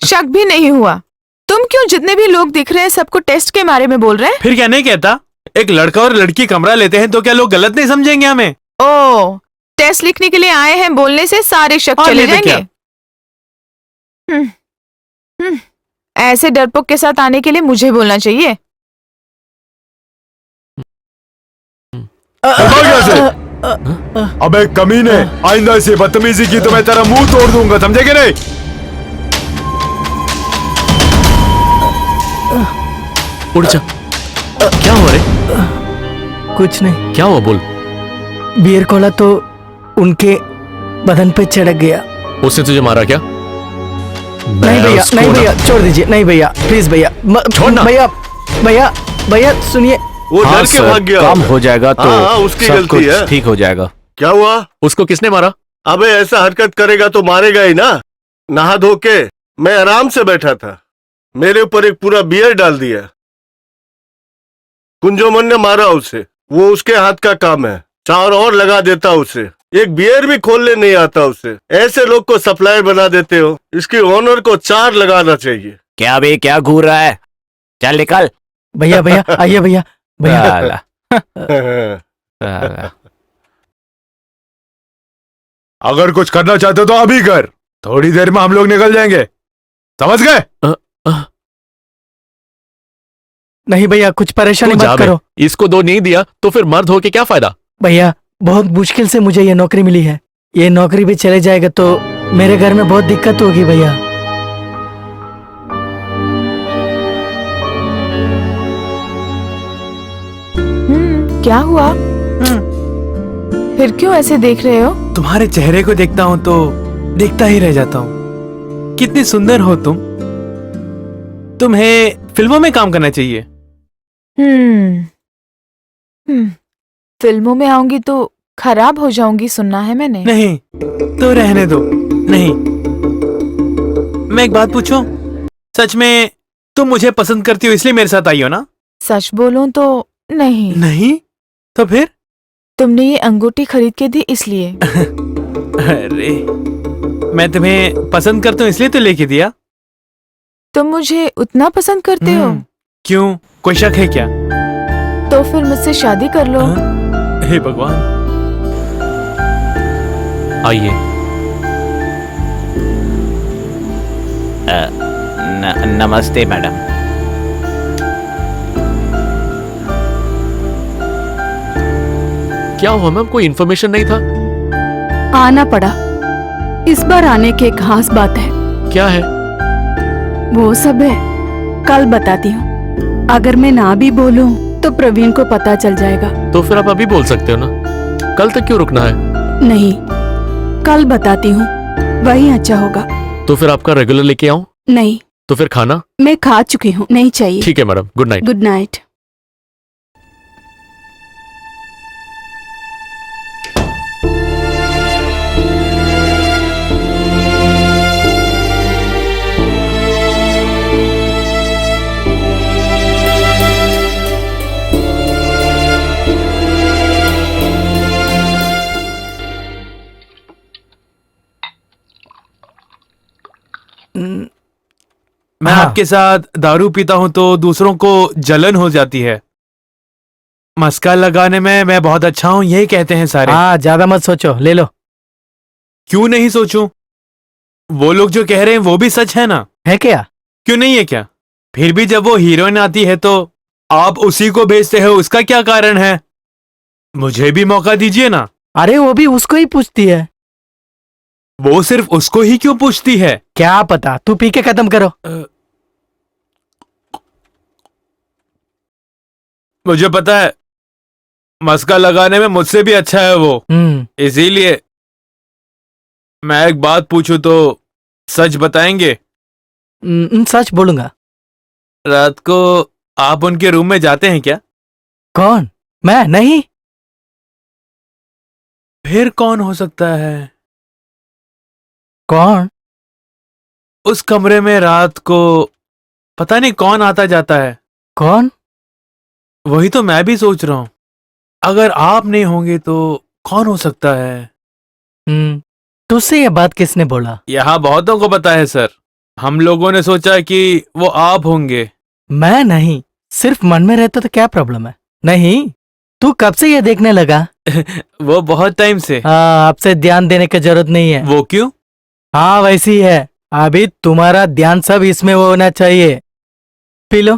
शक भी नहीं हुआ। तुम क्यों जितने भी लोग दिख रहे हैं सबको टेस्ट के बारे में बोल रहे हैं? फिर क्या नहीं कहता, एक लड़का और लड़की कमरा लेते हैं तो क्या लोग गलत नहीं समझेंगे हमें? ओ, टेस्ट लिखने के लिए आए हैं, बोलने से सारे शक और चले नहीं तो जाएंगे। ऐसे डरपोक के साथ आने के लिए मुझे बोलना चाहिए। अबे कमीने, आइंदा ऐसी बदतमीजी की तो मैं तेरा मुंह तोड़ दूंगा, समझे कि नहीं? उठ जा। क्या हुआ रे? कुछ नहीं। क्या हुआ बोल। बियर कोला तो उनके बदन पे चढ़क गया। उसने तुझे मारा क्या? नहीं भैया, नहीं भैया, छोड़ दीजिए। नहीं भैया, प्लीज भैया, छोड़ना। भैया, भैया, भैया सुनिए। वो हाँ डर के सर, भाग गया काम होगा। हो जाएगा तो हाँ, उसकी सब गलती कुछ है। ठीक हो जाएगा। क्या हुआ? उसको किसने मारा? अबे ऐसा हरकत करेगा तो मारेगा ही ना। नहा धो के मैं आराम से बैठा था, मेरे ऊपर एक पूरा बियर डाल दिया। कुंजोमन ने मारा उसे, वो उसके हाथ का काम है। 4 और लगा देता उसे, एक बियर भी खोलने नहीं आता उसे। ऐसे लोग को सप्लायर बना देते हो, इसकी ओनर को 4 लगाना चाहिए। क्या बे, क्या घूर रहा है? चल निकल। भैया, भैया, आइए भैया, भैया। साला, साला। अगर कुछ करना चाहते हो तो अभी कर, थोड़ी देर में हम लोग निकल जाएंगे, समझ गए? नहीं भैया, कुछ परेशानी तू जा मत बे। करो। इसको 2 नहीं दिया तो फिर मर्द होके क्या फायदा? भैया, बहुत मुश्किल से मुझे ये नौकरी मिली है। ये नौकरी भी चले जाएगा तो मेरे घर में बहुत दिक्कत होगी भैया। क्या हुआ? फिर क्यों ऐसे देख रहे हो? तुम्हारे चेहरे को देखता हूँ तो देखता ही रह जाता हूँ। कितनी सुंदर हो तुम। तुम्हें फिल्मों में काम करना चाहिए। फिल्मों में आऊंगी तो खराब हो जाऊंगी, सुनना है मैंने। नहीं तो रहने दो। नहीं, मैं एक बात पूछूं? सच में तुम मुझे पसंद करती हो इसलिए मेरे साथ आई हो ना? सच बोलूं तो नहीं। नहीं तो फिर? तुमने ये अंगूठी खरीद के दी इसलिए। अरे मैं तुम्हें पसंद करता हूँ इसलिए तो लेके दिया। तुम मुझे उतना पसंद करते हो? क्यों, कोई शक है क्या? तो फिर मुझसे शादी कर लो। हे भगवान। आइए। नमस्ते मैडम। क्या हुआ मैम, कोई इन्फॉर्मेशन नहीं था? आना पड़ा। इस बार आने की एक खास बात है। क्या है? वो सब है, कल बताती हूँ। अगर मैं ना भी बोलूं तो प्रवीण को पता चल जाएगा। तो फिर आप अभी बोल सकते हो ना, कल तक क्यों रुकना है? नहीं, कल बताती हूँ, वही अच्छा होगा। तो फिर आपका रेगुलर लेके आऊं? नहीं, तो फिर खाना? मैं खा चुकी हूँ, नहीं चाहिए। ठीक है madam, good night. Good night. मैं हाँ। आपके साथ दारू पीता हूं तो दूसरों को जलन हो जाती है। मस्का लगाने में मैं बहुत अच्छा हूं, यही कहते हैं सारे। हाँ, ज्यादा मत सोचो, ले लो। क्यों नहीं सोचूं? वो लोग जो कह रहे हैं वो भी सच है ना? है क्या? क्यों नहीं है क्या? फिर भी जब वो हीरोइन आती है तो आप उसी को भेजते हो, उसका क्या कारण है? मुझे भी मौका दीजिए ना। अरे वो भी उसको ही पूछती है। वो सिर्फ उसको ही क्यों पूछती है? क्या पता, तू पी के खत्म करो। मुझे पता है, मस्का लगाने में मुझसे भी अच्छा है वो। इसीलिए मैं एक बात पूछूं तो सच बताएंगे? सच बोलूंगा। रात को आप उनके रूम में जाते हैं क्या? कौन? मैं नहीं। फिर कौन हो सकता है? कौन? उस कमरे में रात को पता नहीं कौन आता जाता है। कौन? वही तो मैं भी सोच रहा हूं। अगर आप नहीं होंगे तो कौन हो सकता है? तुझसे ये बात किसने बोला? यहाँ बहुतों को पता है सर। हम लोगों ने सोचा कि वो आप होंगे। मैं नहीं, सिर्फ मन में रहता तो क्या प्रॉब्लम है? नहीं, तू कब से ये देखने लगा? वो बहुत टाइम से। हाँ, आपसे ध्यान देने की जरूरत नहीं है। वो क्यों? हाँ, वैसी है। अभी तुम्हारा ध्यान सब इसमें होना चाहिए। P low.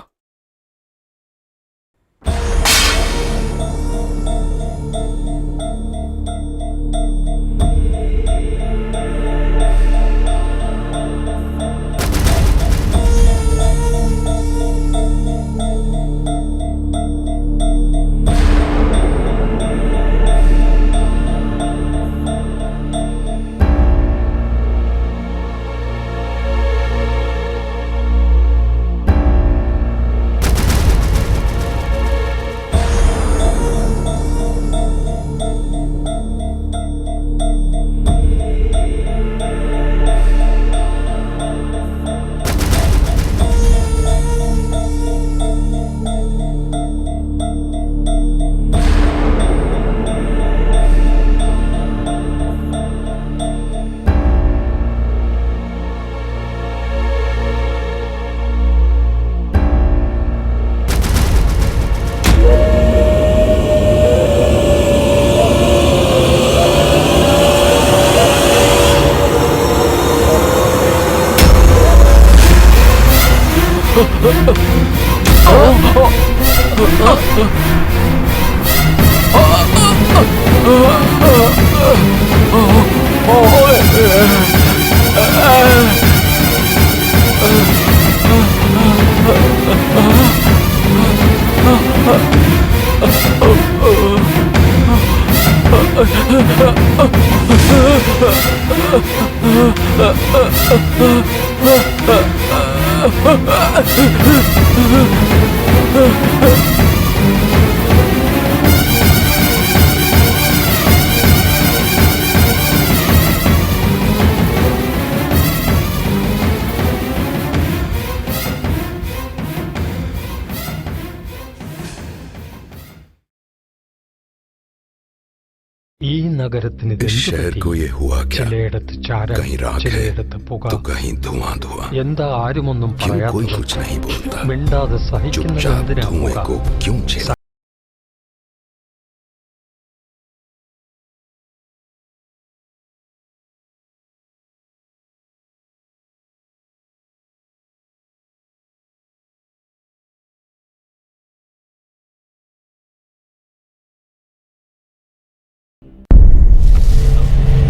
ഈ നഗരത്തിന് इस शहर को ये हुआ क्या? ചിലയിടത്ത് ചാരം कहीं राख है ചിലയിടത്ത് പുക तो कहीं धुआं धुआं। എന്താ ആരുമൊന്നും क्यों कोई പറയാത്തത് कुछ नहीं बोलता? മിണ്ടാതെ സഹിക്കുന്നത് चुपचाप എന്തിനാ धुएं പുക को क्यों झेला?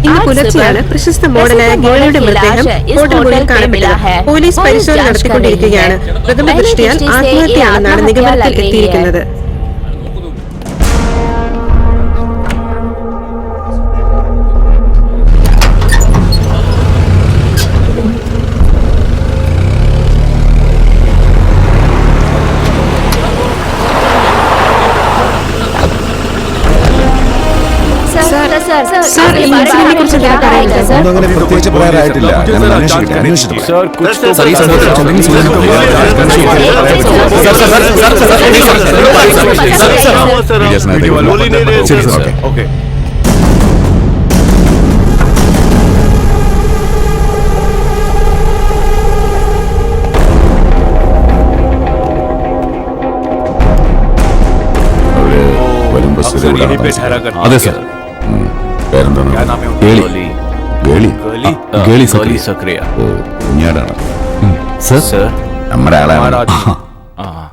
ഇന്ന് പുലർച്ചെയാണ് പ്രശസ്ത മോഡലായ ഗേളയുടെ മൃതദേഹം ഹോട്ടൽ മുറിയിൽ കാണപ്പെട്ടത്. പോലീസ് പരിശോധന നടത്തിക്കൊണ്ടിരിക്കുകയാണ്. പ്രഥമ ദൃഷ്ടിയാൽ ആത്മഹത്യയാണെന്നാണ് നിഗമനത്തിൽ എത്തിയിരിക്കുന്നത്. സർ, ഈ ഇൻസിഡന്റിനെ കുറിച്ച് എന്താ പറയുക സർ? ഒന്നും അങ്ങനെ പ്രത്യേകിച്ച് പറയാറായിട്ടില്ല. ഞാൻ അന്വേഷിക്കട്ടെ. सर कुछ तो सर, ये सब चंदन की सूचना बोल ही नहीं रहे सर। ओके सर यहीं पे ठहरा कर അതെ സർ. പേരെന്താണ്? क्या नाम है ഗേളി. गोली ഗേളി. ഗേളി? ഗേളി गोली സക്രിയ. सक्रिय ഓ, കുഞ്ഞാടാണ്. സർ, सर നമ്മുടെ ആളാണ്. महाराज हाँ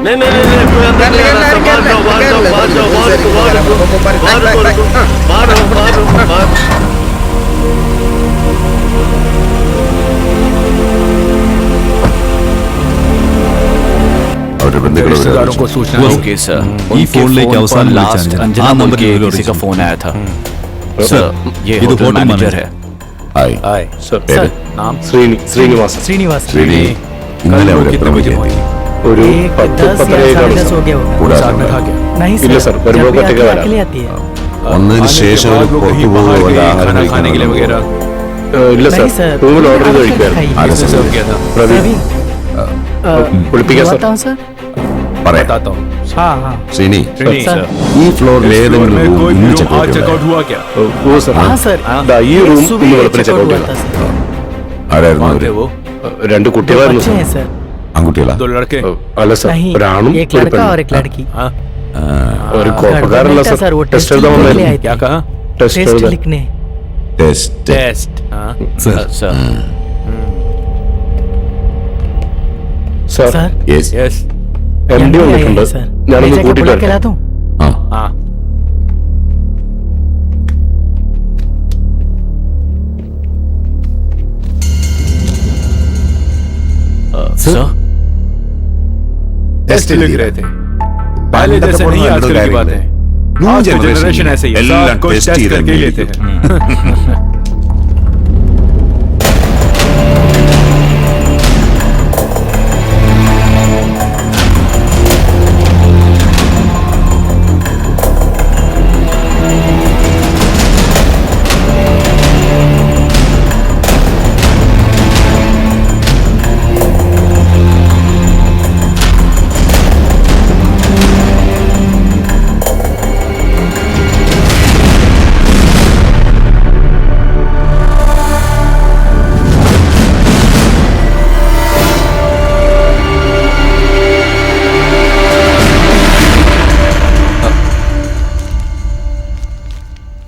नहीं नहीं नहीं कोई अंदर नहीं आ रहा। बाहर जाओ बाहर जाओ बाहर जाओ बाहर। അവരുടെ ബന്ധുക്കൾ रिश्तेदारों को सूचना ओके सर ഈ ഫോണിലേക്ക് അവസാനം लास्ट വിളിച്ച अंजना ആ बोल നമ്പറിൽ के ഒരു किसी का വിളിച്ചു. फोन आया था सर ये ഇത് होटल ഹോട്ടൽ मैनेजर മാനേജർ. है ഹായ്. आए പേര്? नाम श्रीनिवास श्रीनिवास ശ്രീനി. ഇന്നലെ അവർ എത്ര മണിക്ക് എത്തി? ഒരു एक 10 या 10:30 हो गया होगा। കൂടാതെ साथ में था क्या नहीं इल्ल सर, सर, जब वो भी कटेगा आती है, वाला। अकेले आती है। വന്നതിന് ശേഷം അവർ പുറത്തു कहीं പോകുക बाहर വല്ല गई ആഹാരം खाना खाने के लिए കഴിക്കാനോ? वगैरह ഇല്ല സർ नहीं सर, റൂമിൽ ഓർഡർ ചെയ്ത് आपने കഴിക്കുകയായിരുന്നു खाई है। ആരാ किसने സർ? सर्व किया था प्रवीण प्रवीण, कुलपिका सर। बताऊं सर? പറയാം. बताता हूँ हाँ हाँ ശ്രീനി, श्रीनी सर। ഈ ഫ്ലോറിൽ इस फ्लोर ഏതെങ്കിലും में റൂം कोई ഇന്ന് रूम ചെക്ക് आज ചെയ്തിട്ടുണ്ടോ? चेकआउट हुआ क्या वो सर हाँ सर ദാ ഈ റൂം सुबह ഇന്ന് ही വെളുപ്പിന് check out ചെക്കൗട്ട് हुआ था ചെയ്തു सर। ആരായിരുന്നു कौन അവര്? थे वो രണ്ട് കുട്ടികളായിരുന്നു बच्चे സർ हैं सर। ആൺകുട്ടികളാ? दो लड़के അല്ല സർ नहीं, ഒരാണും एक ഒരു लड़का और പെണ്ണും एक लड़की। हाँ ഒരു गड़बड़ കോപ്പക്കാരല്ല नहीं था സർ वो ടെസ്റ്റ് टेस्ट എഴുതാൻ लिखने വന്നായിരുന്നു आए थे। क्या कहा ടെസ്റ്റ് टेस्ट എഴുതാൻ लिखने। ടെസ്റ്റ്. टेस्ट हाँ sir. Sir sir sir yes. Yes M D यहाँ भी आए വന്നിട്ടുണ്ട് हैं, सर। मैं ഞാനൊന്ന് जाके കൂട്ടിട്ട് बुला के വരാം लाता हूँ। ആ. हाँ सर टेस्ट लिख रहे थे पहले जैसे नहीं आजकल की बात है ന്യൂ आज की ജനറേഷൻ जनरेशन ऐसे ही है എല്ലാം सब कुछ ടെസ്റ്റ് टेस्ट ചെയ്ത് करके ही लेते हैं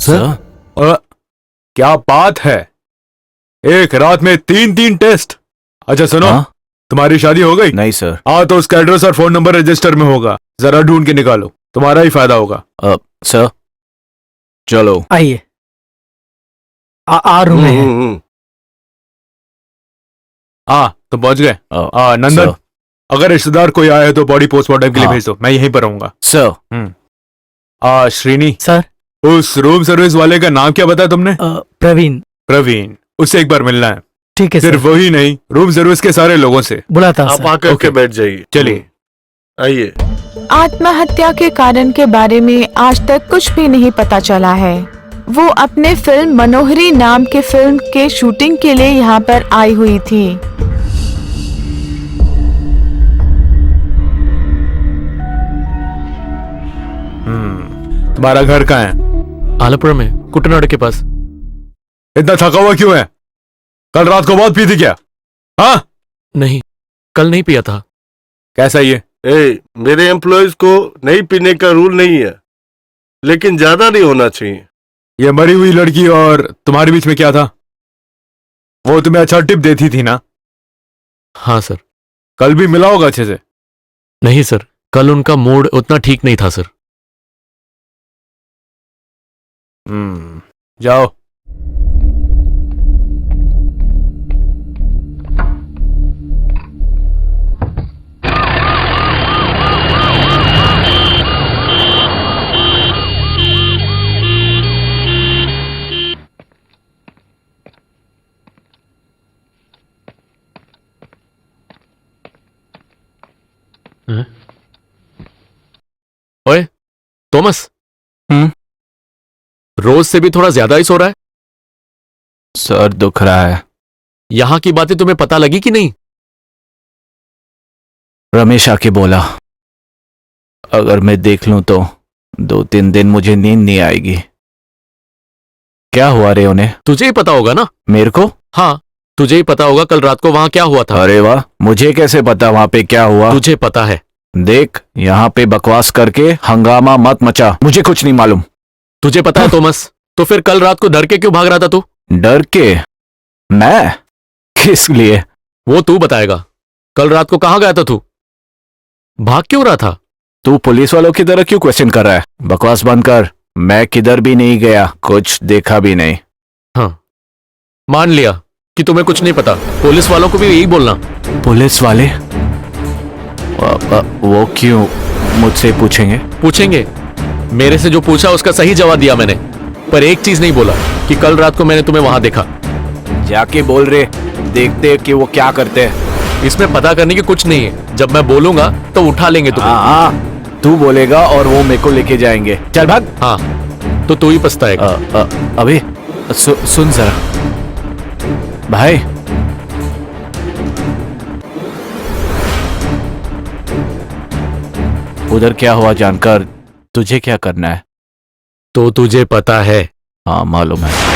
सर क्या बात है एक रात में 3 टेस्ट अच्छा सुनो हाँ? तुम्हारी शादी हो गई नहीं सर हाँ तो उसका एड्रेस और फोन नंबर रजिस्टर में होगा जरा ढूंढ के निकालो तुम्हारा ही फायदा होगा सर चलो आइए आ रूम में है। हाँ तुम पहुंच गए नंदन सर अगर रिश्तेदार कोई आए तो बॉडी पोस्टमार्टम के लिए हाँ। भेज दो मैं यहीं पर रहूंगा सर श्रीनी सर उस रूम सर्विस वाले का नाम क्या बताया तुमने प्रवीण प्रवीण, उससे एक बार मिलना है। ठीक है सर, सिर्फ वही नहीं, रूम सर्विस के सारे लोगों से। बुलाता हूँ आप सर। आकर के ओके। बैठ जाइए। चलिए। आइए। आत्महत्या के कारण के बारे में आज तक कुछ भी नहीं पता चला है। वो अपने फिल्म मनोहरी नाम के फिल्म के शूटिंग के लिए यहाँ पर आई हुई थी। तुम्हारा घर कहाँ है? आलपुर में कुटनाड़ के पास। इतना थका हुआ क्यों है? कल रात को बहुत पी थी क्या? हाँ, नहीं, कल नहीं पिया था। कैसा ये? मेरे एम्प्लॉयज को नहीं पीने का रूल नहीं है, लेकिन ज्यादा नहीं होना चाहिए। ये मरी हुई लड़की और तुम्हारे बीच में क्या था? वो तुम्हें अच्छा टिप देती थी ना? हाँ सर। कल भी मिला होगा अच्छे से? नहीं सर, कल उनका मूड उतना ठीक नहीं था सर। जाओ। ओए थॉमस, रोज से भी थोड़ा ज्यादा ही सो रहा है। सर दुख रहा है। यहां की बातें तुम्हें पता लगी कि नहीं? रमेश आके बोला अगर मैं देख लूं तो 2-3 दिन मुझे नींद नहीं आएगी। क्या हुआ रे उन्हें? तुझे ही पता होगा ना। मेरे को? हाँ, तुझे ही पता होगा कल रात को वहां क्या हुआ था। अरे वाह, मुझे कैसे पता वहां पे क्या हुआ? तुझे पता है। देख, यहाँ पे बकवास करके हंगामा मत मचा, मुझे कुछ नहीं मालूम। तुझे पता है थॉमस, तो फिर कल रात को डर के क्यों भाग रहा था तू? डर के? मैं? किस लिए? वो तू बताएगा। कल रात को कहां गया था तू? भाग क्यों रहा था? तू पुलिस वालों की तरह क्यों क्वेश्चन कर रहा है? बकवास बंद कर। मैं किधर भी नहीं गया, कुछ देखा भी नहीं। हाँ, मान लिया कि तुम्हें कुछ नहीं पता। पुलिस वालों को भी यही बोलना। पुलिस वाले? वो क्यों मुझसे पूछेंगे? पूछेंगे। मेरे से जो पूछा उसका सही जवाब दिया मैंने, पर एक चीज नहीं बोला कि कल रात को मैंने तुम्हें वहां देखा। जाके बोल रहे, देखते कि वो क्या करते हैं। इसमें पता करने की कुछ नहीं है। जब मैं बोलूंगा तो उठा लेंगे तुम्हें। हाँ, तू बोलेगा और वो मेरे को लेके जाएंगे। चल भाग। हाँ, तो तू ही पछताएगा। अबे सुन जरा भाई, उधर क्या हुआ जानकर तुझे क्या करना है? तो तुझे पता है? हाँ मालूम है।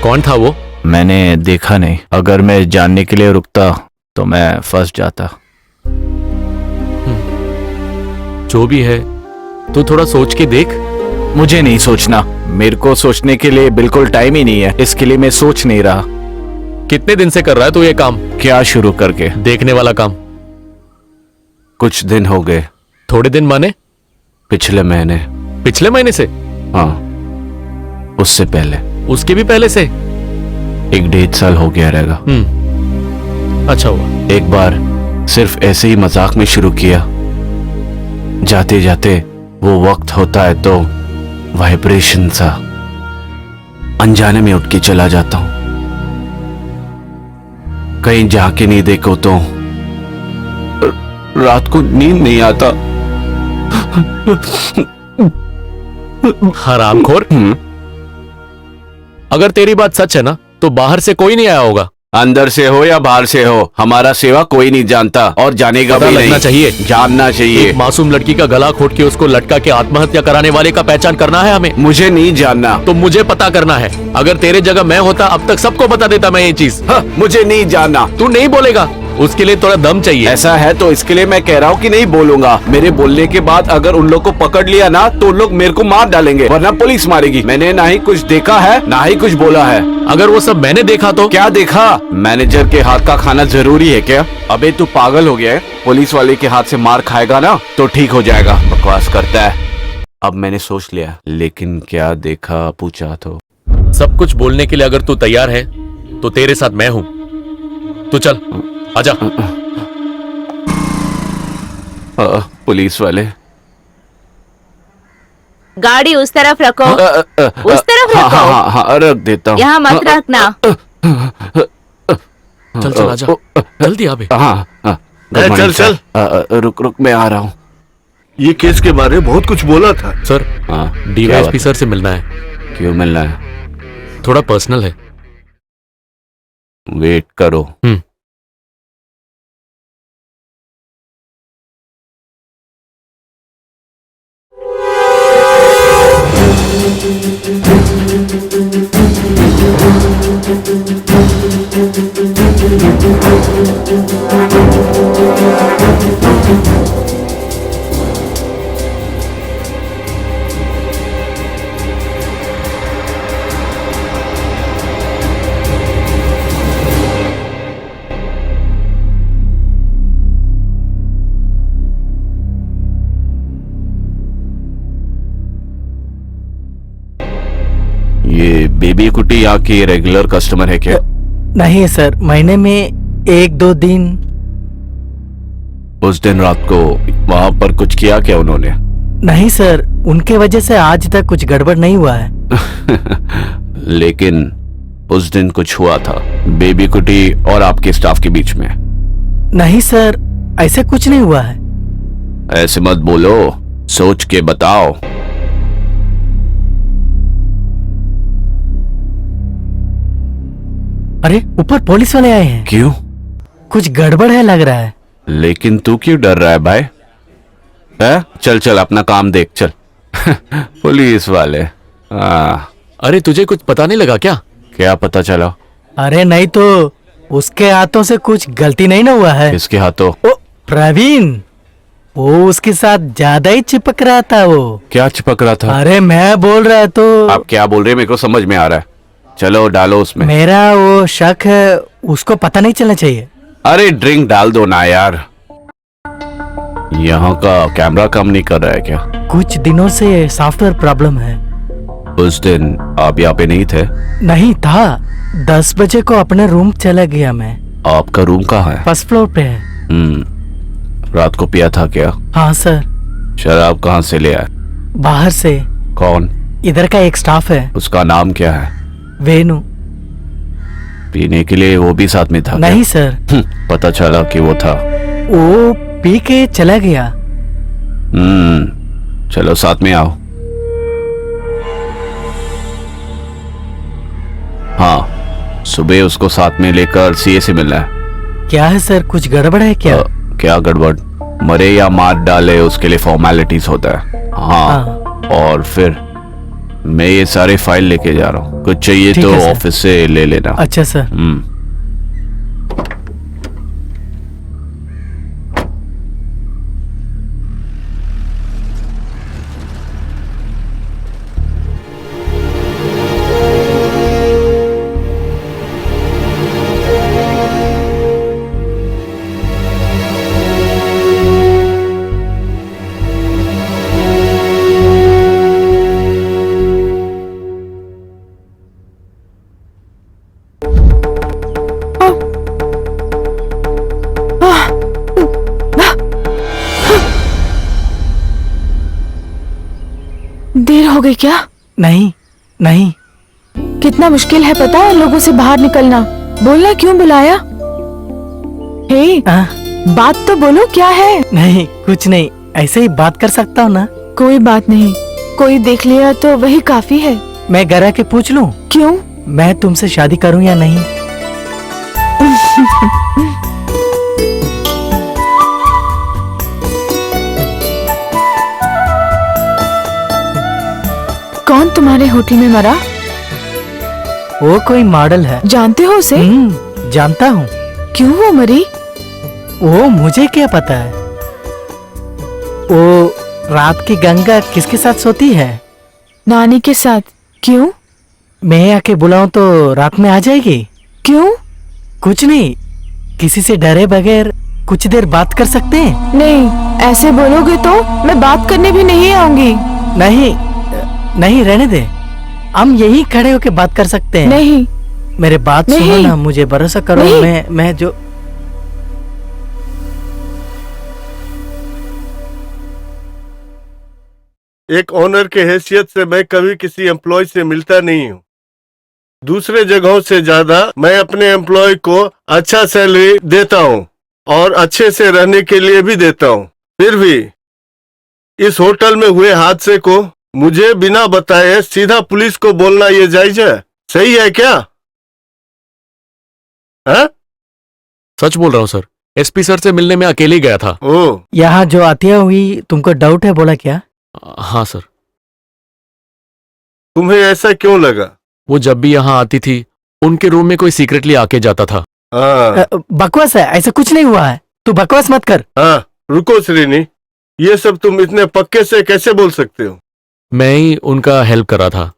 कौन था वो? मैंने देखा नहीं। अगर मैं जानने के लिए रुकता तो मैं फंस जाता। जो भी है, तू थोड़ा सोच के देख। मुझे नहीं सोचना, मेरे को सोचने के लिए बिल्कुल टाइम ही नहीं है, इसके लिए मैं सोच नहीं रहा। कितने दिन से कर रहा है तू ये काम? क्या शुरू करके? देखने वाला काम। कुछ दिन हो गए। थोड़े दिन माने? पिछले महीने। पिछले महीने से? हाँ, उससे पहले। उसके भी पहले से? 1-1.5 साल हो गया रहेगा। अच्छा हुआ। एक बार सिर्फ ऐसे ही मजाक में शुरू किया, जाते जाते वो वक्त होता है तो वाइब्रेशन सा अनजाने में उठ के चला जाता हूं। कहीं जाके नहीं देखो तो रात को नींद नहीं आता। हरामखोर। अगर तेरी बात सच है ना तो बाहर से कोई नहीं आया होगा। अंदर से हो या बाहर से हो, हमारा सेवा कोई नहीं जानता और जानेगा भी लगना नहीं। चाहिए। जानना चाहिए। एक मासूम लड़की का गला घोट के उसको लटका के आत्महत्या कराने वाले का पहचान करना है हमें। मुझे नहीं जानना। तो मुझे पता करना है। अगर तेरे जगह मैं होता अब तक सबको बता देता मैं ये चीज। मुझे नहीं जानना। तू नहीं बोलेगा? उसके लिए थोड़ा दम चाहिए। ऐसा है तो इसके लिए मैं कह रहा हूँ कि नहीं बोलूंगा। मेरे बोलने के बाद अगर उन लोग को पकड़ लिया ना तो उन लोग मेरे को मार डालेंगे, वरना पुलिस मारेगी। मैंने ना ही कुछ देखा है ना ही कुछ बोला है। अगर वो सब मैंने देखा तो? क्या देखा? मैनेजर के हाथ का खाना जरूरी है क्या? अबे तू पागल हो गया है? पुलिस वाले के हाथ से मार खाएगा ना तो ठीक हो जाएगा। बकवास करता है। अब मैंने सोच लिया, लेकिन क्या देखा पूछा तो। सब कुछ बोलने के लिए अगर तू तैयार है तो तेरे साथ मैं हूं। तू चल आजा। पुलिस वाले। गाड़ी उस तरफ रखो, उस तरफ हाँ, रखो। हाँ, हाँ, रख देता हूँ। यहाँ मत रखना। चल चल आजा, जल्दी आ बे। हाँ, हाँ, चल चल। रुक रुक मैं आ रहा हूँ। ये केस के बारे में बहुत कुछ बोला था। सर, हाँ, डीवाईएसपी सर से मिलना है। क्यों मिलना है? थोड़ा पर्सनल है। वेट करो। ये बेबी कुटी यहाँ की रेगुलर कस्टमर है क्या? नहीं सर, महीने में 1-2 दिन। उस दिन रात को वहाँ पर कुछ किया क्या उन्होंने? नहीं सर, उनके वजह से आज तक कुछ गड़बड़ नहीं हुआ है। लेकिन उस दिन कुछ हुआ था बेबी कुटी और आपके स्टाफ के बीच में। नहीं सर, ऐसे कुछ नहीं हुआ है। ऐसे मत बोलो, सोच के बताओ। अरे ऊपर पुलिस वाले आए हैं। क्यों? कुछ गड़बड़ है लग रहा है। लेकिन तू क्यों डर रहा है भाई? है? चल चल अपना काम देख चल। पुलिस वाले। अरे तुझे कुछ पता नहीं लगा क्या? क्या पता चला? अरे नहीं तो उसके हाथों से कुछ गलती नहीं ना हुआ है? किसके हाथों? ओ प्रवीण, वो उसके साथ ज्यादा ही चिपक रहा था। वो क्या चिपक रहा था? अरे मैं बोल रहा तो। आप क्या बोल रहे हैं मेरे को समझ में आ रहा है। चलो डालो उसमें। मेरा वो शक है, उसको पता नहीं चलना चाहिए। अरे ड्रिंक डाल दो ना यार। यहाँ का कैमरा काम नहीं कर रहा है क्या? कुछ दिनों से सॉफ्टवेयर प्रॉब्लम है। उस दिन आप यहाँ पे नहीं थे? नहीं था। 10 बजे को अपने रूम चला गया मैं। आपका रूम कहाँ है? फर्स्ट फ्लोर पे है। रात को पिया था क्या? हाँ सर। शराब कहाँ से ले आए? बाहर से। कौन? इधर का एक स्टाफ है। उसका नाम क्या है? वेनु। पीने के लिए वो भी साथ में था? नहीं सर। पता चला कि वो था। वो पी के चला गया। चलो साथ में आओ। हाँ, सुबह उसको साथ में लेकर सीए से मिलना है। क्या है सर, कुछ गड़बड़ है क्या? क्या गड़बड़? मरे या मार डाले उसके लिए फॉर्मेलिटीज होता है। हाँ। और फिर मैं ये सारे फाइल लेके जा रहा हूँ, कुछ चाहिए तो ऑफिस से ले लेना। अच्छा सर। देर हो गई क्या? नहीं नहीं। कितना मुश्किल है पता है लोगों से बाहर निकलना। बोलना क्यों बुलाया? हे, बात तो बोलो, क्या है? नहीं कुछ नहीं, ऐसे ही बात कर सकता हूँ ना। कोई बात नहीं, कोई देख लिया तो वही काफी है। मैं घर आके पूछ लूं? क्यों? मैं तुमसे शादी करूं या नहीं? कौन तुम्हारे होटल में मरा? वो कोई मॉडल है। जानते हो उसे? जानता हूँ। क्यों वो मरी? वो मुझे क्या पता है? वो रात की गंगा किसके साथ सोती है? नानी के साथ। क्यों? मैं आके बुलाऊं तो रात में आ जाएगी? क्यों? कुछ नहीं, किसी से डरे बगैर कुछ देर बात कर सकते हैं। नहीं, ऐसे बोलोगे तो मैं बात करने भी नहीं आऊंगी। नहीं नहीं, रहने दे, हम यहीं खड़े होके बात कर सकते हैं। नहीं, मेरे बात सुनो नहीं। ना, मुझे भरोसा करो। नहीं। मैं जो एक ओनर के हैसियत से मैं कभी किसी एम्प्लॉय से मिलता नहीं हूँ। दूसरे जगहों से ज्यादा मैं अपने एम्प्लॉय को अच्छा सैलरी देता हूँ और अच्छे से रहने के लिए भी देता हूँ। फिर भी इस होटल में हुए हादसे को मुझे बिना बताए सीधा पुलिस को बोलना ये जायज है? सही है क्या? हाँ? सच बोल रहा हूँ सर, एसपी सर से मिलने में अकेले ही गया था। ओ, यहाँ जो आतिया हुई तुमको डाउट है, बोला क्या? हाँ सर। तुम्हें ऐसा क्यों लगा? वो जब भी यहाँ आती थी उनके रूम में कोई सीक्रेटली आके जाता था। हाँ बकवास है, ऐसा कुछ नहीं हुआ है, तू बकवास मत कर। हाँ, रुको श्रीनी, ये सब तुम इतने पक्के से कैसे बोल सकते हो? मैं ही उनका हेल्प कर रहा था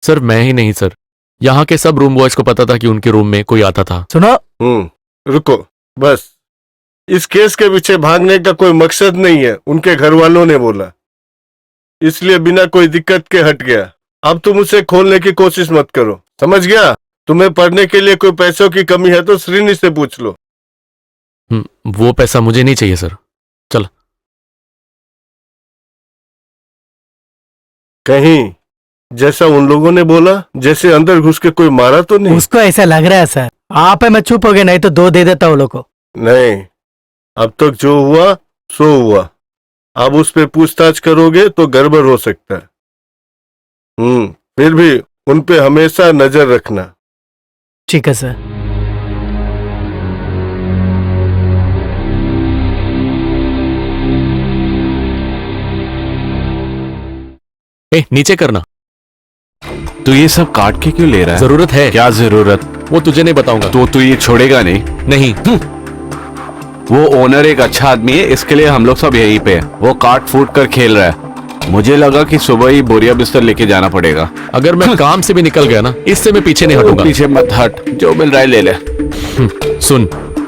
सर। मैं ही नहीं सर, यहाँ के सब रूम बॉयज को पता था कि उनके रूम में कोई आता था। सुनो, रुको, बस इस केस के पीछे भागने का कोई मकसद नहीं है, उनके घर वालों ने बोला, इसलिए बिना कोई दिक्कत के हट गया। अब तुम उसे खोलने की कोशिश मत करो, समझ गया? तुम्हें पढ़ने के लिए कोई पैसों की कमी है तो श्रीनी से पूछ लो। वो पैसा मुझे नहीं चाहिए सर, चल। कहीं जैसा उन लोगों ने बोला, जैसे अंदर घुस के कोई मारा तो नहीं? उसको ऐसा लग रहा है सर। आप है, मैं चुप हो गया, नहीं तो 2 दे देता वो लोग को। नहीं, अब तक जो हुआ सो हुआ। अब उस पे पूछताछ करोगे तो गड़बड़ हो सकता है। फिर भी उन पे हमेशा नजर रखना। ठीक है सर। नीचे करना। तू ये सब काट के क्यों ले रहा है? जरूरत है। क्या जरूरत? वो तुझे नहीं बताऊंगा। तो तू ये छोड़ेगा नहीं? नहीं। वो ओनर एक अच्छा आदमी है, इसके लिए हम लोग सब यहीं पे हैं। वो काट फूट कर खेल रहा है। मुझे लगा कि सुबह ही बोरिया बिस्तर लेके जाना पड़ेगा। अगर मैं काम से भी निकल गया ना, इससे मैं पीछे नहीं हटूंगा। पीछे मत हट, जो मिल रहा है ले ले। सुन,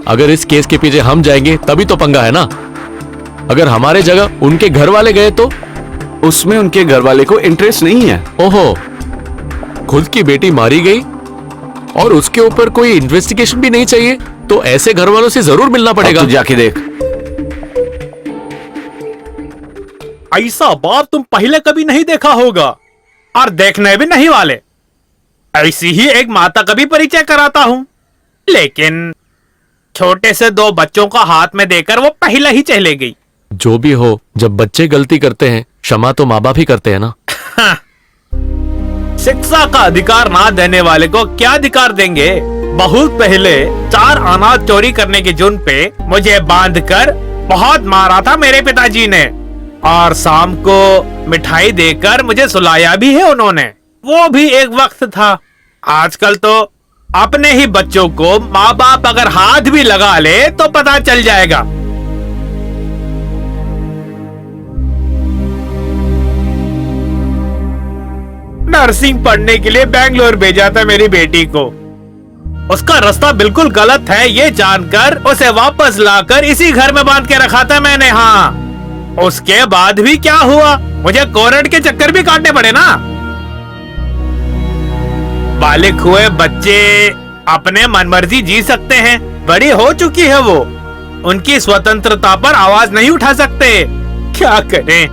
अगर इस केस के पीछे हम जाएंगे तभी तो पंगा है ना। अगर हमारे जगह उनके घर वाले गए तो? उसमें उनके घर वाले को इंटरेस्ट नहीं है। ओहो, खुद की बेटी मारी गई और उसके ऊपर कोई इन्वेस्टिगेशन भी नहीं चाहिए, तो ऐसे घर वालों से जरूर मिलना पड़ेगा। तू जाके देख। ऐसा बाप तुम पहले कभी नहीं देखा होगा और देखने भी नहीं वाले। ऐसी ही एक माता का भी परिचय कराता हूं, लेकिन छोटे से 2 बच्चों का हाथ में देकर वो पहले ही चले गई। जो भी हो, जब बच्चे गलती करते हैं, क्षमा तो माँ बाप ही करते हैं ना। शिक्षा का अधिकार ना देने वाले को क्या अधिकार देंगे? बहुत पहले 4 अनाज चोरी करने के जुर्म पे मुझे बांधकर बहुत मारा था मेरे पिताजी ने, और शाम को मिठाई देकर मुझे सुलाया भी है उन्होंने। वो भी एक वक्त था। आजकल तो अपने ही बच्चों को माँ बाप अगर हाथ भी लगा ले तो पता चल जाएगा। नर्सिंग पढ़ने के लिए बेंगलोर भेजा था मेरी बेटी को। उसका रास्ता बिल्कुल गलत है ये जानकर उसे वापस लाकर इसी घर में बांध के रखा था मैंने। हाँ, उसके बाद भी क्या हुआ, मुझे कोर्ट के चक्कर भी काटने पड़े ना। बालिग हुए बच्चे अपने मनमर्जी जी सकते हैं, बड़ी हो चुकी है वो, उनकी स्वतंत्रता पर आवाज नहीं उठा सकते। क्या करें,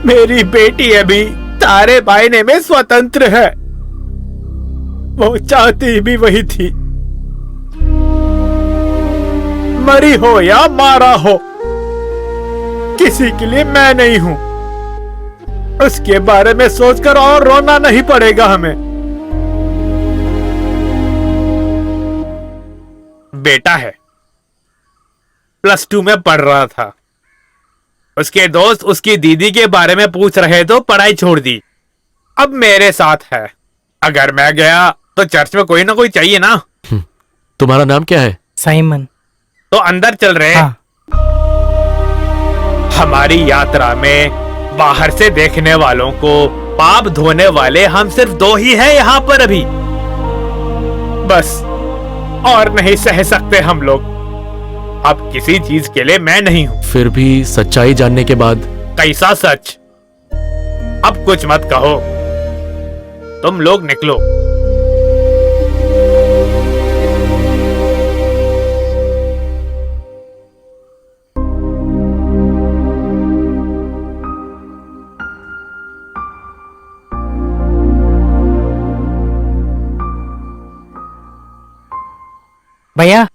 मेरी बेटी अभी तारे बायने में स्वतंत्र है। वो चाहती भी वही थी, मरी हो या मारा हो, किसी के लिए मैं नहीं हूं। उसके बारे में सोचकर और रोना नहीं पड़ेगा हमें। बेटा है, +2 में पढ़ रहा था। उसके दोस्त उसकी दीदी के बारे में पूछ रहे तो पढ़ाई छोड़ दी। अब मेरे साथ है। अगर मैं गया तो चर्च में कोई ना कोई चाहिए ना। तुम्हारा नाम क्या है? साइमन। तो अंदर चल रहे हैं। हाँ। हमारी यात्रा में बाहर से देखने वालों को पाप धोने वाले हम सिर्फ 2 ही हैं यहाँ पर अभी, बस, और नहीं सह सकते हम लोग। अब किसी चीज के लिए मैं नहीं हूं। फिर भी सच्चाई जानने के बाद? कैसा सच? अब कुछ मत कहो, तुम लोग निकलो। भैया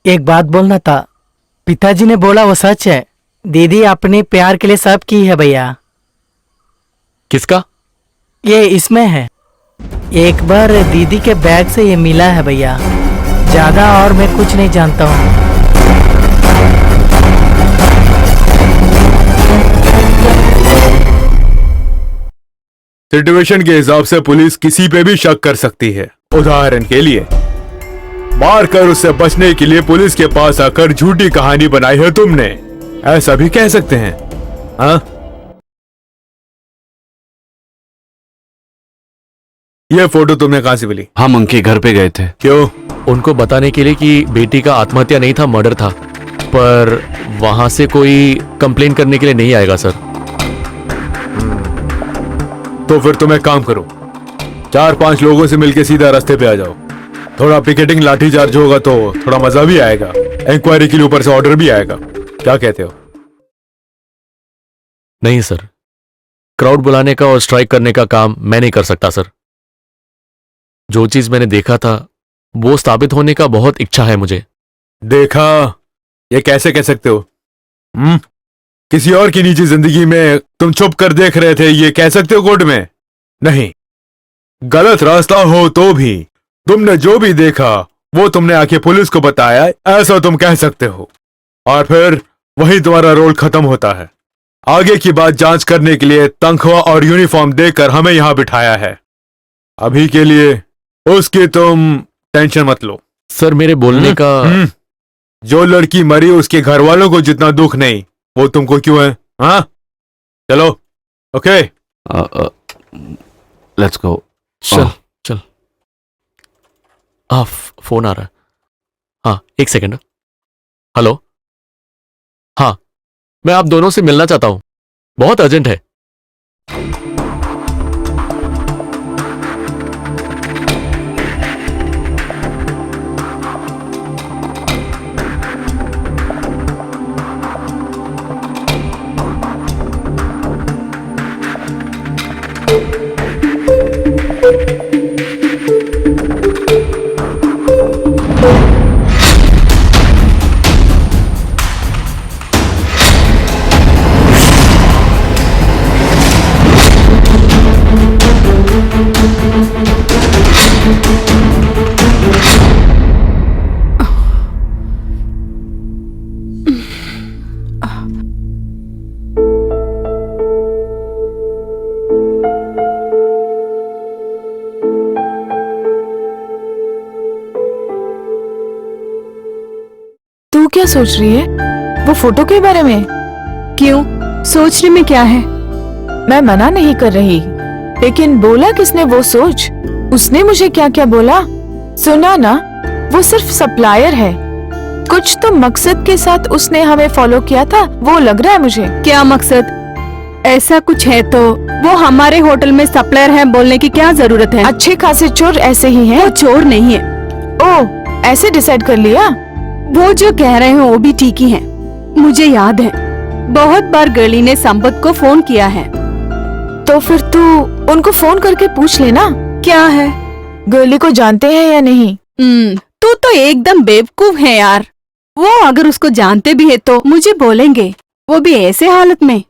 एक बात बोलना था। पिताजी ने बोला वो सच है। दीदी अपने प्यार के लिए सब की है भैया। किसका? ये इसमें है। एक बार दीदी के बैग से ये मिला है भैया। ज्यादा और मैं कुछ नहीं जानता हूँ। सिचुएशन के हिसाब से पुलिस किसी पे भी शक कर सकती है। उदाहरण के लिए मारकर उससे बचने के लिए पुलिस के पास आकर झूठी कहानी बनाई है तुमने, ऐसा भी कह सकते हैं। हाँ, ये फोटो तुमने कहां से मिली? हम उनके घर पे गए थे। क्यों? उनको बताने के लिए कि बेटी का आत्महत्या नहीं था, मर्डर था। पर वहां से कोई कंप्लेन करने के लिए नहीं आएगा सर। तो फिर तुम एक काम करो, 4-5 लोगों से मिलकर सीधा रास्ते पे आ जाओ। थोड़ा पिकेटिंग लाठीचार्ज होगा तो थोड़ा मजा भी आएगा। इंक्वायरी के लिए ऊपर से ऑर्डर भी आएगा। क्या कहते हो? नहीं सर, क्राउड बुलाने का और स्ट्राइक करने का काम मैं नहीं कर सकता सर। जो चीज मैंने देखा था वो साबित होने का बहुत इच्छा है मुझे। देखा, ये कैसे कह सकते हो? किसी और की निजी जिंदगी में तुम छुप कर देख रहे थे, ये कह सकते हो कोर्ट में? नहीं। गलत रास्ता हो तो भी तुमने जो भी देखा वो तुमने आके पुलिस को बताया, ऐसा तुम कह सकते हो। और फिर वही तुम्हारा रोल खत्म होता है। आगे की बात जांच करने के लिए तनख्वाह और यूनिफॉर्म देकर हमें यहां बिठाया है। अभी के लिए उसकी तुम टेंशन मत लो। सर मेरे बोलने का जो लड़की मरी उसके घर वालों को जितना दुख नहीं वो तुमको क्यों है? हाँ, चलो। Okay, let's go. चल चल। फोन आ रहा है। हाँ, एक सेकंड। हेलो, हाँ, मैं आप दोनों से मिलना चाहता हूं, बहुत अर्जेंट है। तू क्या सोच रही है वो फोटो के बारे में? क्यों, सोचने में क्या है? मैं मना नहीं कर रही, लेकिन बोला किसने वो सोच? उसने मुझे क्या क्या बोला सुना ना। वो सिर्फ सप्लायर है, कुछ तो मकसद के साथ उसने हमें फॉलो किया था, वो लग रहा है मुझे। क्या मकसद? ऐसा कुछ है तो वो हमारे होटल में सप्लायर है बोलने की क्या जरूरत है? अच्छे खासे चोर ऐसे ही हैं। वो चोर नहीं है। ओह, ऐसे डिसाइड कर लिया? वो जो कह रहे हैं वो भी ठीक ही है। मुझे याद है बहुत बार गर्ली ने संपत को फोन किया है। तो फिर तू उनको फोन करके पूछ लेना। क्या है? गर्ली को जानते हैं या नहीं? तू तो एकदम बेवकूफ है यार। वो अगर उसको जानते भी है तो मुझे बोलेंगे, वो भी ऐसे हालत में।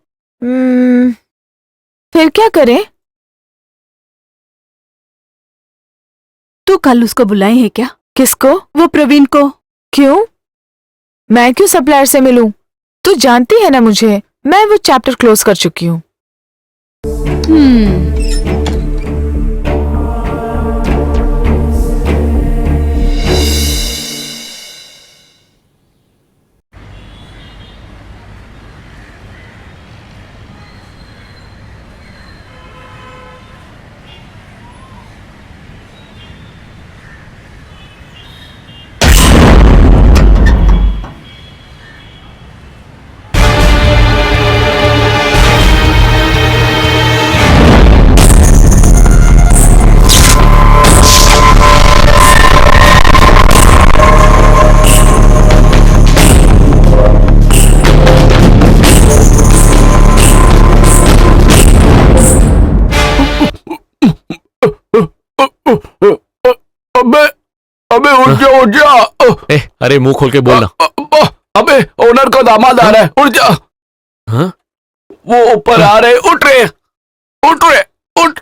फिर क्या करे? तू कल उसको बुलाए है क्या? किसको? वो प्रवीण को। क्यों? मैं क्यों सप्लायर से मिलूं? तू जानती है ना मुझे, मैं वो चैप्टर क्लोज कर चुकी हूँ। अबे अबे उठ जा ए, अरे मुंह खोल के बोलना। अबे ओनर का दामाद आ रहा है, उठ जा। हाँ? वो ऊपर आ रहे, उठ रहे उठ।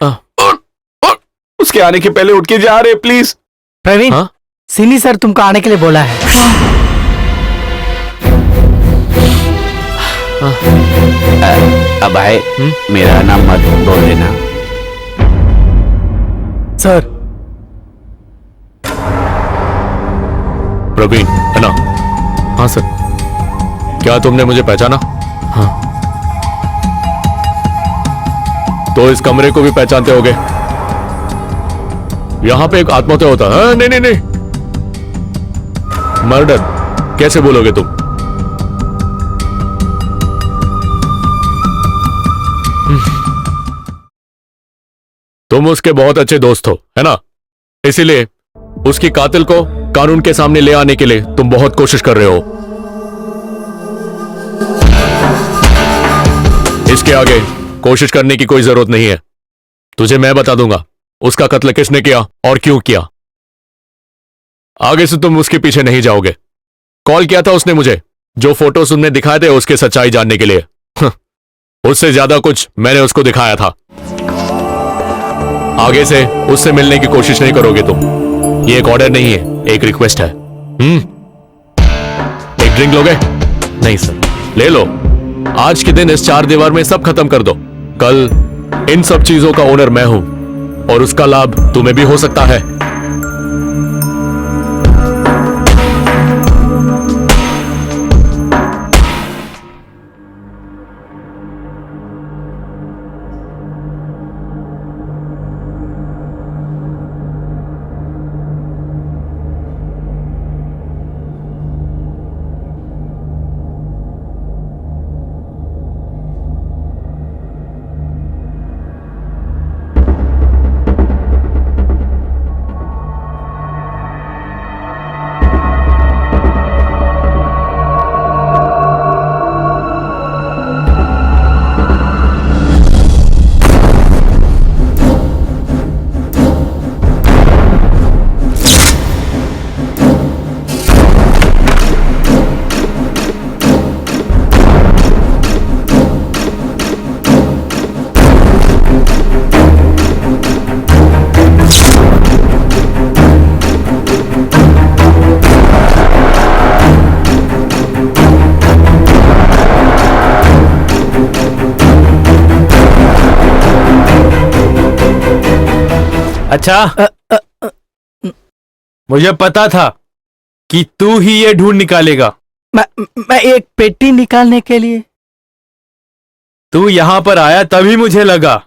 उसके आने के पहले उठ के जा रहे, प्लीज। प्रवीण, हाँ? सिनी सर तुमको आने के लिए बोला है। अब भाई मेरा नाम मत बोल देना। सर, प्रवीण है ना? हाँ सर। क्या तुमने मुझे पहचाना? हाँ। तो इस कमरे को भी पहचानते होगे। यहां पे एक आत्महत्या होता है। नहीं नहीं नहीं, मर्डर कैसे बोलोगे तुम? तुम उसके बहुत अच्छे दोस्त हो, है ना? इसीलिए उसकी कातिल को कानून के सामने ले आने के लिए तुम बहुत कोशिश कर रहे हो। इसके आगे कोशिश करने की कोई जरूरत नहीं है। तुझे मैं बता दूंगा उसका कत्ल किसने किया और क्यों किया। आगे से तुम उसके पीछे नहीं जाओगे। कॉल किया था उसने मुझे, जो फोटोज तुमने दिखाए थे उसके सच्चाई जानने के लिए। उससे ज्यादा कुछ मैंने उसको दिखाया था। आगे से उससे मिलने की कोशिश नहीं करोगे तुम। ये एक ऑर्डर नहीं है, एक रिक्वेस्ट है। एक ड्रिंक लोगे? नहीं सर। ले लो। आज के दिन इस 4 दीवार में सब खत्म कर दो। कल इन सब चीजों का ओनर मैं हूं और उसका लाभ तुम्हें भी हो सकता है। अच्छा, मुझे पता था कि तू ही ये ढूंढ निकालेगा। मैं एक पेटी निकालने के लिए। तू यहां पर आया तभी मुझे लगा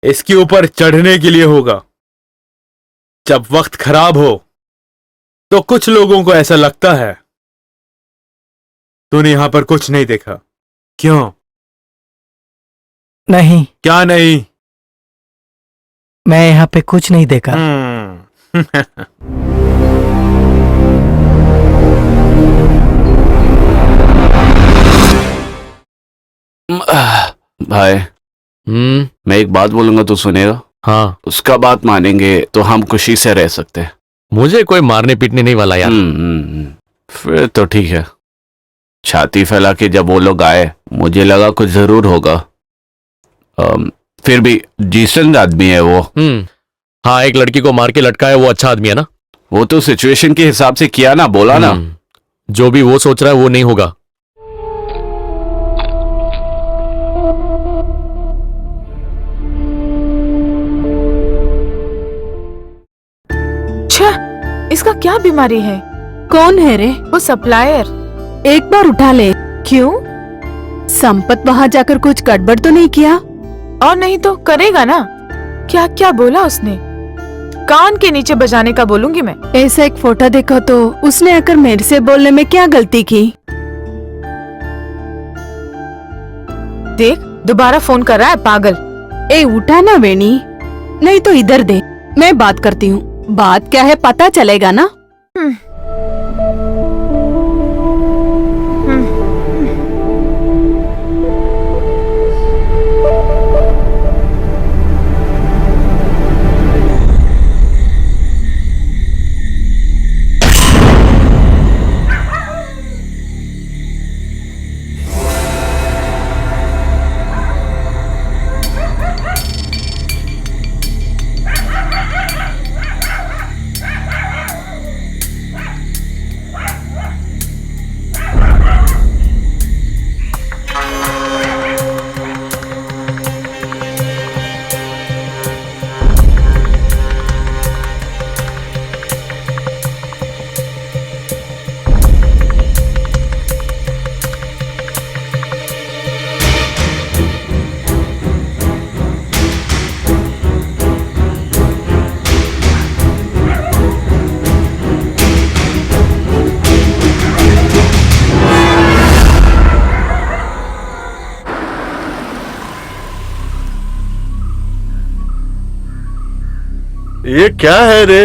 इसके ऊपर चढ़ने के लिए होगा। जब वक्त खराब हो तो कुछ लोगों को ऐसा लगता है। तूने यहां पर कुछ नहीं देखा, क्यों? नहीं। क्या नहीं? मैं यहाँ पे कुछ नहीं देखा। भाई मैं एक बात बोलूंगा तो सुनेगा? हाँ। उसका बात मानेंगे तो हम खुशी से रह सकते हैं। मुझे कोई मारने पीटने नहीं वाला यार। फिर तो ठीक है। छाती फैला के जब वो लोग आए मुझे लगा कुछ जरूर होगा। फिर भी डिसेंट आदमी है वो। हाँ, एक लड़की को मार के लटका है, वो अच्छा आदमी है ना? वो तो सिचुएशन के हिसाब से किया ना, बोला ना। जो भी वो सोच रहा है वो नहीं होगा। इसका क्या बीमारी है? कौन है रे? वो सप्लायर। एक बार उठा ले। क्यों? संपत वहाँ जाकर कुछ गड़बड़ तो नहीं किया? और नहीं तो करेगा ना। क्या क्या बोला उसने? कान के नीचे बजाने का बोलूंगी मैं। ऐसा एक फोटो देखो तो उसने आकर मेरे से बोलने में क्या गलती की? देख, दोबारा फोन कर रहा है पागल। ए उठा ना वेणी, नहीं तो इधर दे, मैं बात करती हूँ। बात क्या है पता चलेगा ना। ये क्या है रे?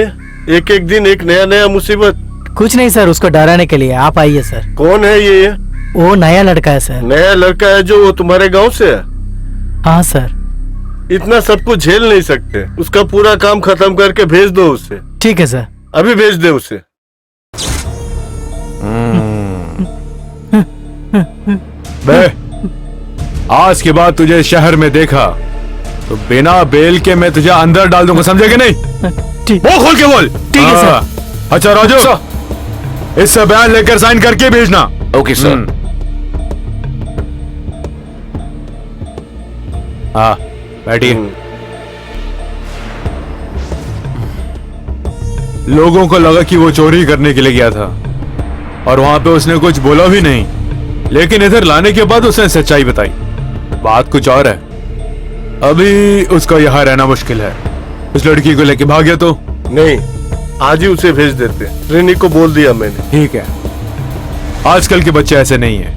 एक एक दिन एक नया नया मुसीबत। कुछ नहीं सर, उसको डराने के लिए। आप आइए सर। कौन है ये? वो नया लड़का है सर। नया लड़का है जो वो तुम्हारे गांव से है? हाँ सर। इतना सब कुछ झेल नहीं सकते। उसका पूरा काम खत्म करके भेज दो उसे। ठीक है सर। अभी भेज दे उसे। बे, आज के बाद तुझे शहर में देखा तो बिना बेल के मैं तुझे अंदर डाल दूंगा, समझे कि नहीं? ठीक। वो खोल के बोल। ठीक है सर। अच्छा राजू, इससे बयान लेकर साइन करके भेजना। Okay sir. हाँ बैठिए। लोगों को लगा कि वो चोरी करने के लिए गया था और वहां पे उसने कुछ बोला भी नहीं, लेकिन इधर लाने के बाद उसने सच्चाई बताई। बात कुछ और है। अभी उसका यहाँ रहना मुश्किल है। उस लड़की को लेके भाग गया तो नहीं, आज ही उसे भेज देते। रिनी को बोल दिया मैंने। ठीक है। आजकल के बच्चे ऐसे नहीं है,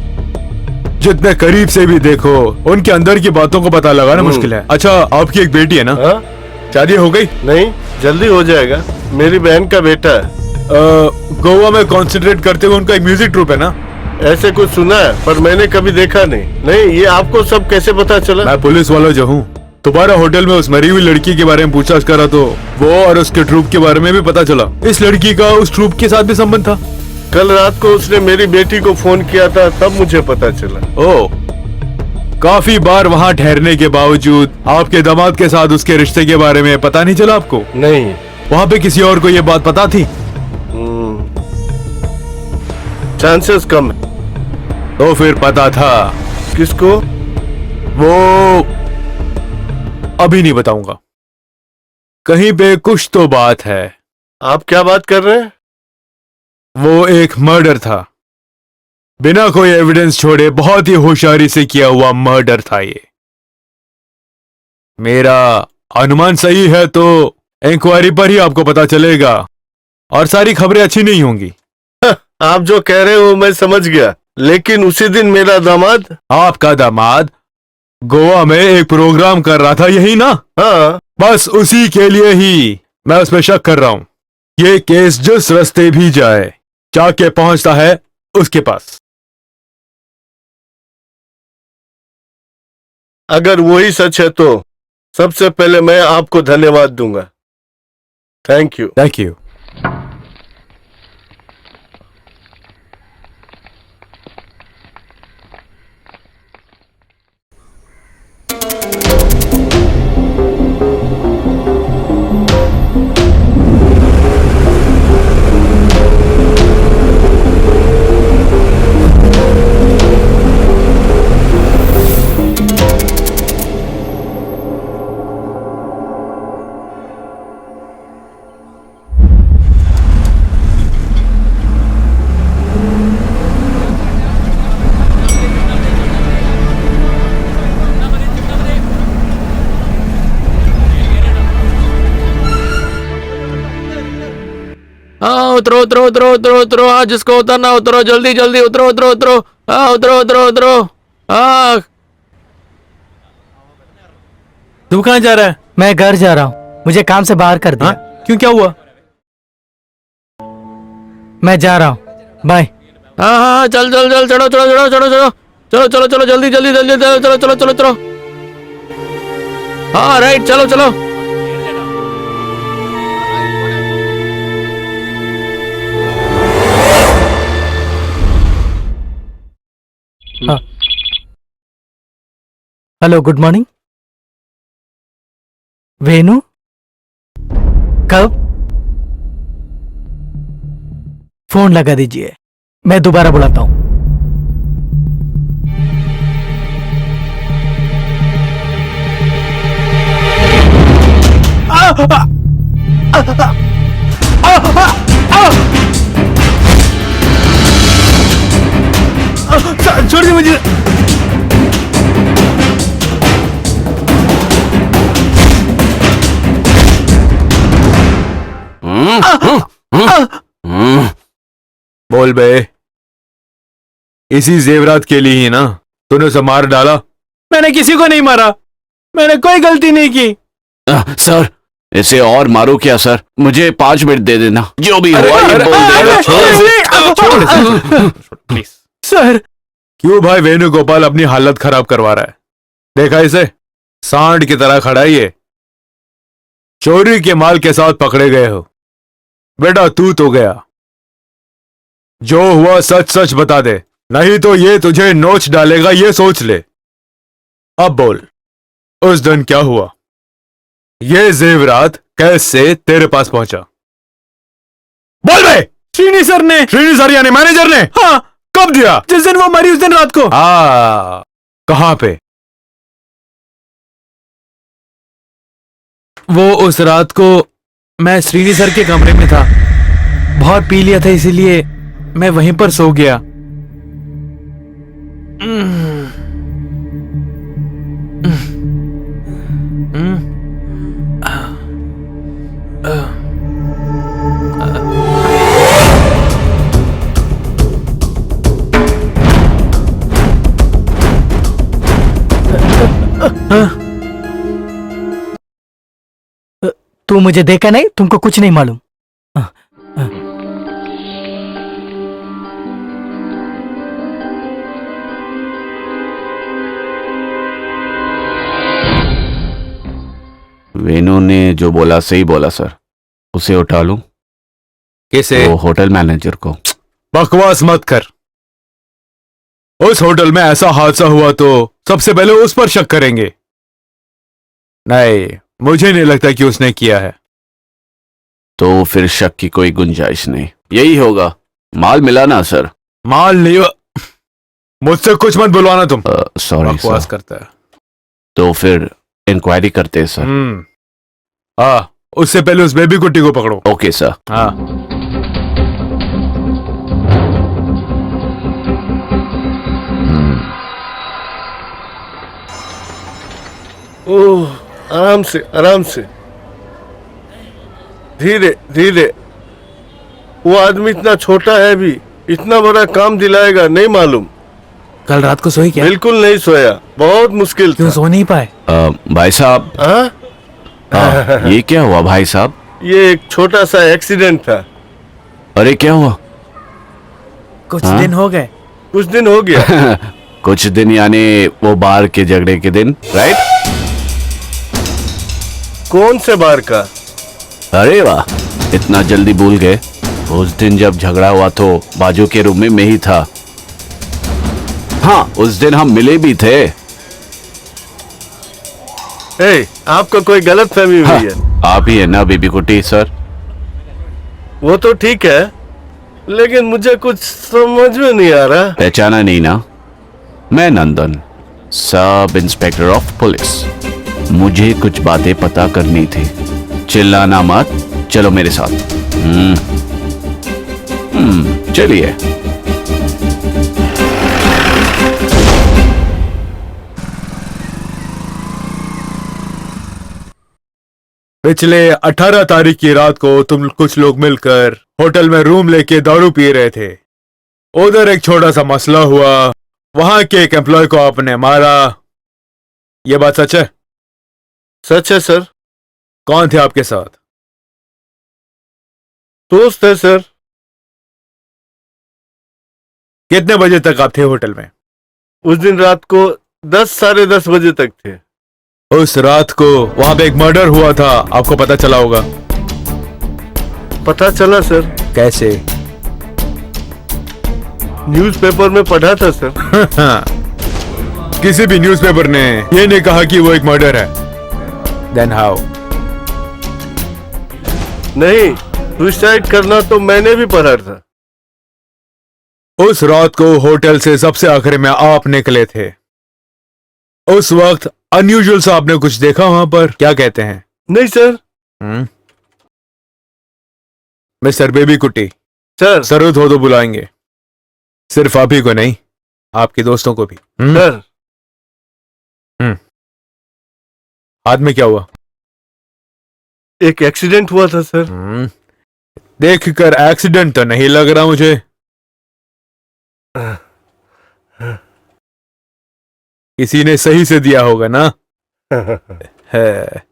जितने करीब से भी देखो उनके अंदर की बातों को पता लगाना मुश्किल है। अच्छा, आपकी एक बेटी है ना? हाँ? शादी हो गई? नहीं, जल्दी हो जाएगा। मेरी बहन का बेटा है। गोवा में कॉन्सेंट्रेट करते हुए उनका एक म्यूजिक ट्रूप है ना? ऐसे कुछ सुना है पर मैंने कभी देखा नहीं। नहीं, ये आपको सब कैसे पता चला? मैं पुलिस वाला जो हूँ, तुम्हारा होटल में उस मरी हुई लड़की के बारे में पूछताछ करा तो वो और उसके ट्रूप के बारे में भी पता चला। इस लड़की का उस ट्रूप के साथ भी संबंध था। कल रात को उसने मेरी बेटी को फोन किया था, तब मुझे पता चला। ओ, काफी बार वहाँ ठहरने के बावजूद आपके दामाद के साथ उसके रिश्ते के बारे में पता नहीं चला आपको? नहीं। वहाँ पे किसी और को ये बात पता थी? चांसेस कम है। तो फिर पता था। किसको? वो अभी नहीं बताऊंगा। कहीं पे कुछ तो बात है। आप क्या बात कर रहे हैं? वो एक मर्डर था, बिना कोई एविडेंस छोड़े बहुत ही होशियारी से किया हुआ मर्डर था ये। मेरा अनुमान सही है तो इंक्वायरी पर ही आपको पता चलेगा और सारी खबरें अच्छी नहीं होंगी। आप जो कह रहे हो मैं समझ गया, लेकिन उसी दिन मेरा दामाद। आपका दामाद गोवा में एक प्रोग्राम कर रहा था, यही ना? हाँ। बस उसी के लिए ही मैं उस पर शक कर रहा हूं। ये केस जिस रास्ते भी जाए जाके पहुंचता है उसके पास। अगर वही सच है तो सबसे पहले मैं आपको धन्यवाद दूंगा। Thank you. Thank you. हाँ उतरो उतरो उतरो उतरो उतरो। हाँ जिसको उतरना उतरो, जल्दी जल्दी उतरो उतरो उतरो। हाँ उतरो उतरो उतरो। हाँ। तू कहाँ जा रहा है? मैं घर जा रहा हूँ, मुझे काम से बाहर कर दिया। क्यों, क्या हुआ? मैं जा रहा हूँ, बाय। हाँ हाँ चल चल चल, चलो चलो चलो चलो चलो चलो चलो चलो जल्दी जल्दी जल्दी चलो चलो चलो चलो चलो। हाँ राइट, चलो चलो। Hello, good morning. वेनु, कब? फोन लगा दीजिए, मैं दोबारा बुलाता हूं। छोड़ दे मुझे। बोल बे, इसी जेवरात के लिए ही ना तूने उसे मार डाला? मैंने किसी को नहीं मारा, मैंने कोई गलती नहीं की। सर, इसे और मारो क्या सर? मुझे 5 मिनट दे देना, जो भी हुआ ये बोल देना। प्लीज। सर क्यों भाई वेणुगोपाल अपनी हालत खराब करवा रहा है? देखा इसे, सांड की तरह खड़ा है ये। चोरी के माल के साथ पकड़े गए हो। बेटा तू तो गया, जो हुआ सच सच बता दे, नहीं तो ये तुझे नोच डालेगा, ये सोच ले। अब बोल, उस दिन क्या हुआ? ये जेवरात कैसे तेरे पास पहुंचा? बोल बे। श्रीनी सर यानी मैनेजर ने? हाँ, कब दिया? जिस दिन वो मरी उस दिन रात को। कहां पे? वो उस रात को मैं श्रीनी सर के कमरे में था, बहुत पी लिया था इसीलिए मैं वहीं पर सो गया। तू मुझे देखा नहीं, तुमको कुछ नहीं मालूम। वेणु ने जो बोला सही बोला सर। उसे उठा लूं? किसे? वो होटल मैनेजर को। बकवास मत कर। उस होटल में ऐसा हादसा हुआ तो सबसे पहले उस पर शक करेंगे। नहीं, मुझे नहीं लगता कि उसने किया है। तो फिर शक की कोई गुंजाइश नहीं, यही होगा। माल मिला ना सर? माल नहीं, मुझसे कुछ मत बुलवाना तुम। सॉरी बकवास सर। करता है। तो फिर इंक्वायरी करते हैं सर। उससे पहले उस बेबी कुट्टी को पकड़ो। Okay sir. हाँ। ओह, आराम से आराम से, धीरे धीरे। वो आदमी इतना छोटा है भी, इतना बड़ा काम दिलाएगा नहीं मालूम। कल रात को सोई क्या? बिल्कुल नहीं सोया, बहुत मुश्किल क्यों था। सो नहीं पाए? भाई साहब, ये क्या हुआ भाई साहब? ये एक छोटा सा एक्सीडेंट था। अरे क्या हुआ? कुछ दिन हो गए। कुछ दिन हो गया। कुछ दिन यानी वो बार के झगड़े के दिन, राइट? कौन से बार का? अरे वाह, इतना जल्दी भूल गए। उस दिन जब झगड़ा हुआ तो बाजू के रूम में मैं ही था। हाँ, उस दिन हम मिले भी थे। आपको कोई गलत फहमी हुई है। आप ही है ना बेबी कुटी सर? वो तो ठीक है, लेकिन मुझे कुछ समझ में नहीं आ रहा। पहचाना नहीं ना? मैं नंदन, सब इंस्पेक्टर ऑफ पुलिस। मुझे कुछ बातें पता करनी थी। चिल्लाना मत, चलो मेरे साथ। चलिए। पिछले 18 तारीख की रात को तुम कुछ लोग मिलकर होटल में रूम लेके दारू पी रहे थे। उधर एक छोटा सा मसला हुआ, वहां के एक एम्प्लॉय को आपने मारा। यह बात सच है? सच है सर। कौन थे आपके साथ? दोस्त है सर। कितने बजे तक आप थे होटल में? उस दिन रात को 10 साढ़े 10 बजे तक थे। उस रात को वहां पे एक मर्डर हुआ था, आपको पता चला होगा। पता चला सर। कैसे? न्यूज़पेपर में पढ़ा था सर। किसी भी न्यूज़पेपर ने ये नहीं कहा कि वो एक मर्डर है। Then how? नहीं, सुसाइड करना तो मैंने भी पढ़ा था। उस रात को होटल से सबसे आखिर में आप निकले थे। उस वक्त अनयूजुअल सा आपने कुछ देखा वहां पर, क्या कहते हैं? नहीं सर। मिस्टर बेबी कुट्टी सर। जरूरत हो तो बुलाएंगे, सिर्फ आप ही को नहीं, आपके दोस्तों को भी। सर। हाथ में क्या हुआ? एक एक्सीडेंट हुआ था सर। देखकर एक्सीडेंट तो नहीं लग रहा मुझे। किसी ने सही से दिया होगा ना? है।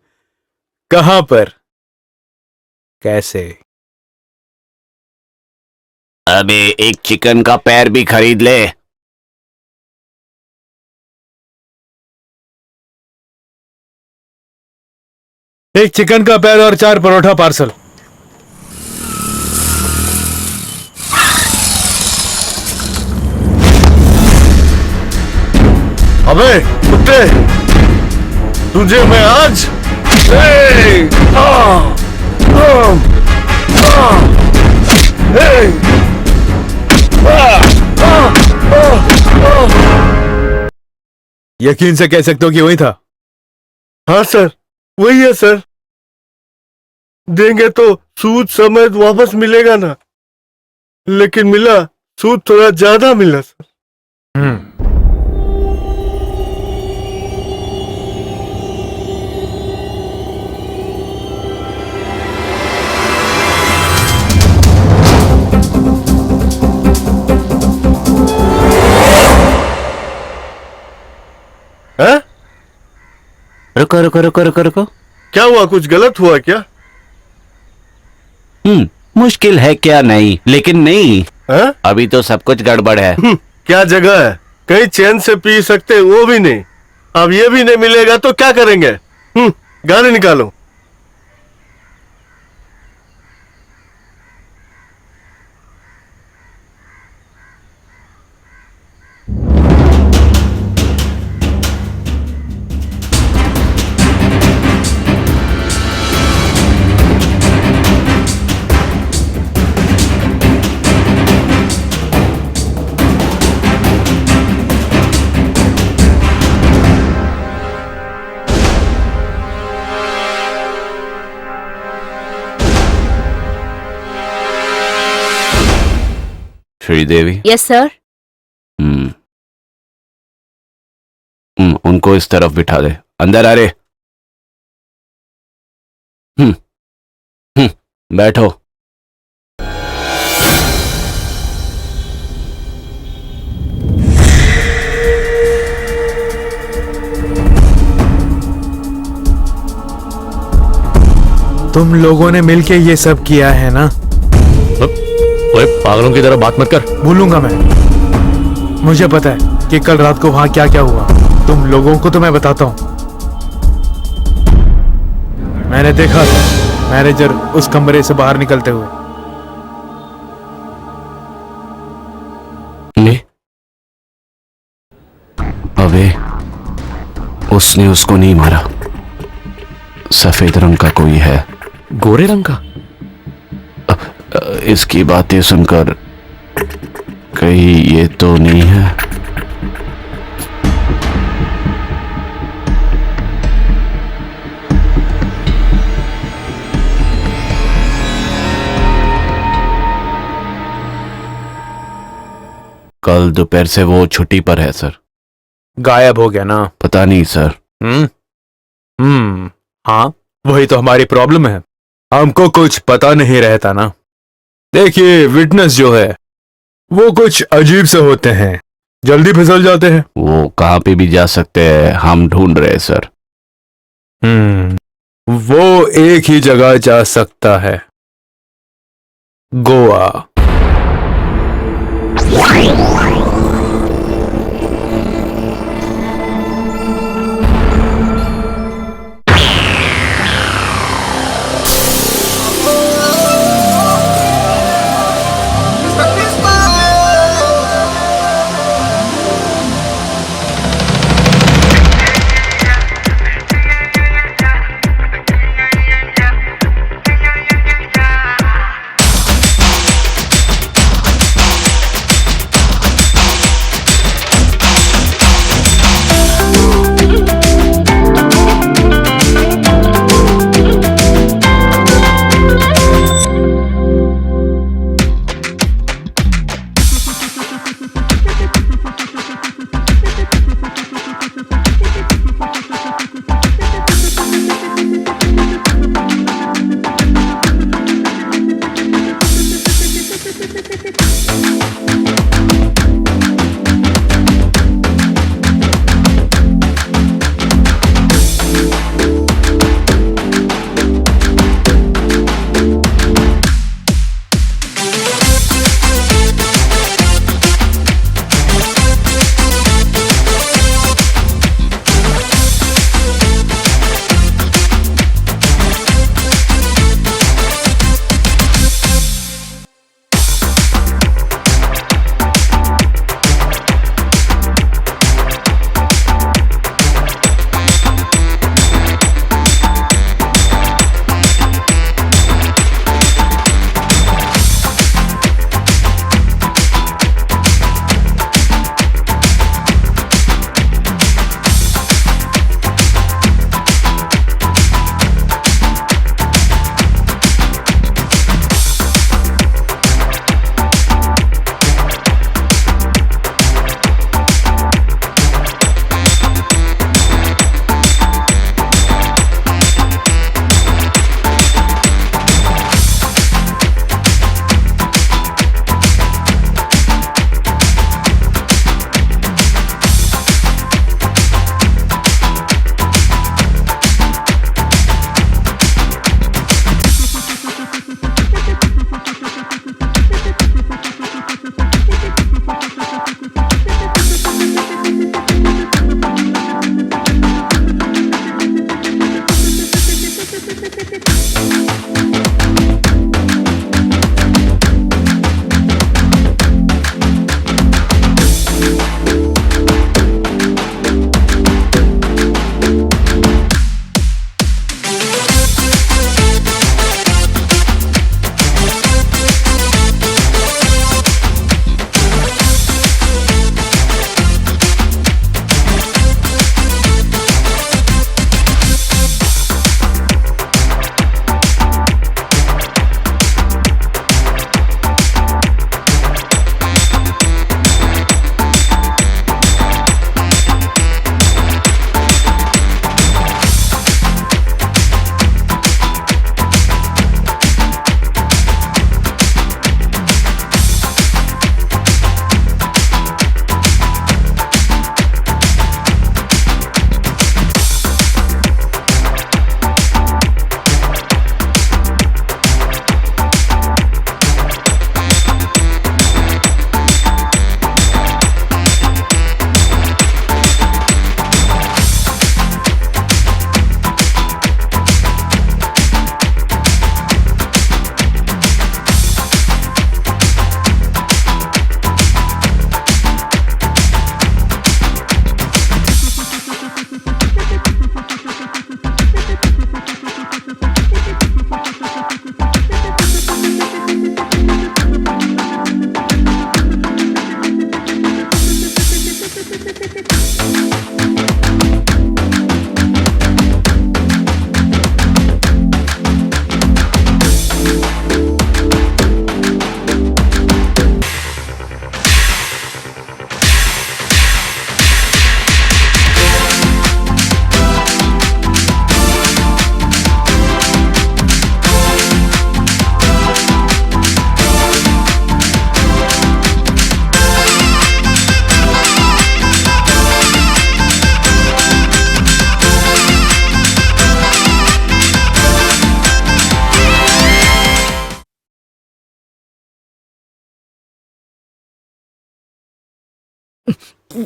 कहां पर? कैसे? अबे एक चिकन का पैर भी खरीद ले। एक चिकन का पैर और 4 परोठा पार्सल। अबे कुत्ते, तुझे मैं आज यकीन से कह सकते हो कि वही था? हाँ सर, वही है सर। देंगे तो सूद समेत वापस मिलेगा ना, लेकिन मिला सूद थोड़ा ज्यादा मिला सर। हैं? रुको रुको रुको रुको रुको। क्या हुआ, कुछ गलत हुआ क्या? मुश्किल है क्या? नहीं, लेकिन नहीं है? अभी तो सब कुछ गड़बड़ है। क्या जगह है, कहीं चैन से पी सकते वो भी नहीं, अब ये भी नहीं मिलेगा तो क्या करेंगे? गाड़ी निकालो। श्रीदेवी। Yes sir. उनको इस तरफ बिठा दे। अंदर आ रे। बैठो। तुम लोगों ने मिलके ये सब किया है ना? ओए पागलों की तरह बात मत कर। भूलूंगा मैं। मुझे पता है कि कल रात को वहां क्या क्या हुआ। तुम लोगों को तो मैं बताता हूं। मैंने देखा था मैनेजर उस कमरे से बाहर निकलते हुए। ले। अबे उसने उसको नहीं मारा। सफेद रंग का कोई है। गोरे रंग का? इसकी बातें सुनकर कहीं ये तो नहीं है? कल दोपहर से वो छुट्टी पर है सर। गायब हो गया ना? पता नहीं सर। हाँ, वही तो हमारी प्रॉब्लम है। हमको कुछ पता नहीं रहता ना। देखिए, विटनेस जो है वो कुछ अजीब से होते हैं, जल्दी फिसल जाते हैं। वो कहाँ पे भी जा सकते हैं, हम ढूंढ रहे हैं सर। वो एक ही जगह जा सकता है, गोवा।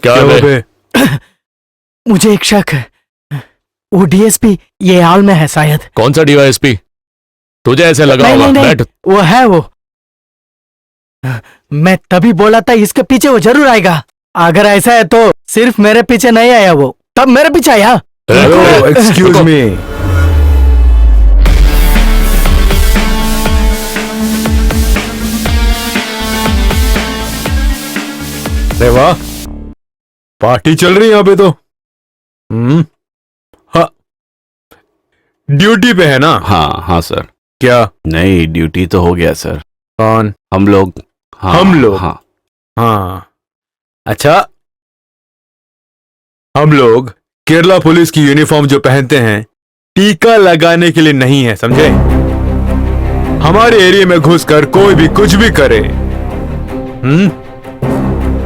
क्या क्या बे? मुझे एक शक है, वो डीएसपी ये हाल में है शायद। कौन सा डीवाईएसपी? तुझे ऐसे लगा नहीं, होगा। नहीं, नहीं, बैठ। वो है वो। मैं तभी बोला था इसके पीछे वो जरूर आएगा। अगर ऐसा है तो सिर्फ मेरे पीछे नहीं आया वो, तब मेरे पीछे आया। Excuse me. अरे वाह, पार्टी चल रही है यहाँ पे तो। हाँ, ड्यूटी पे है ना? हाँ हाँ सर। क्या? नहीं, ड्यूटी तो हो गया सर। कौन? हम लोग। हाँ, हम लोग? हाँ हाँ, अच्छा। हम लोग केरला पुलिस की यूनिफॉर्म जो पहनते हैं टीका लगाने के लिए नहीं है, समझे? हमारे एरिया में घुसकर कोई भी कुछ भी करे,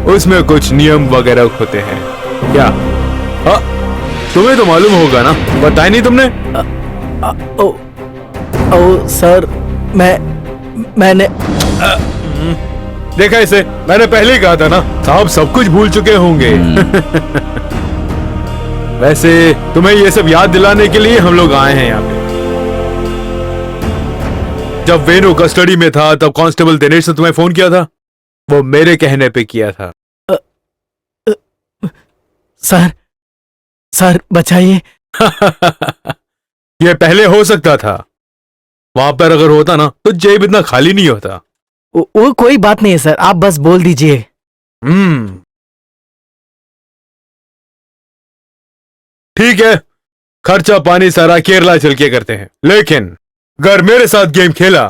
उसमें कुछ नियम वगैरह होते हैं। क्या? तुम्हें तो मालूम होगा ना, बताया नहीं तुमने? ओ सर, मैंने देखा इसे, मैंने पहले ही कहा था ना, साहब सब कुछ भूल चुके होंगे। वैसे तुम्हें ये सब याद दिलाने के लिए हम लोग आए हैं यहाँ पे। जब वेनु कस्टडी में था तब कांस्टेबल दिनेश ने तुम्हें फोन किया था, वो मेरे कहने पे किया था। सर बचाइए। ये पहले हो सकता था, वहां पर अगर होता ना तो जेब इतना खाली नहीं होता। वो कोई बात नहीं है सर, आप बस बोल दीजिए। ठीक है, खर्चा पानी सारा केरला चल के करते हैं, लेकिन अगर मेरे साथ गेम खेला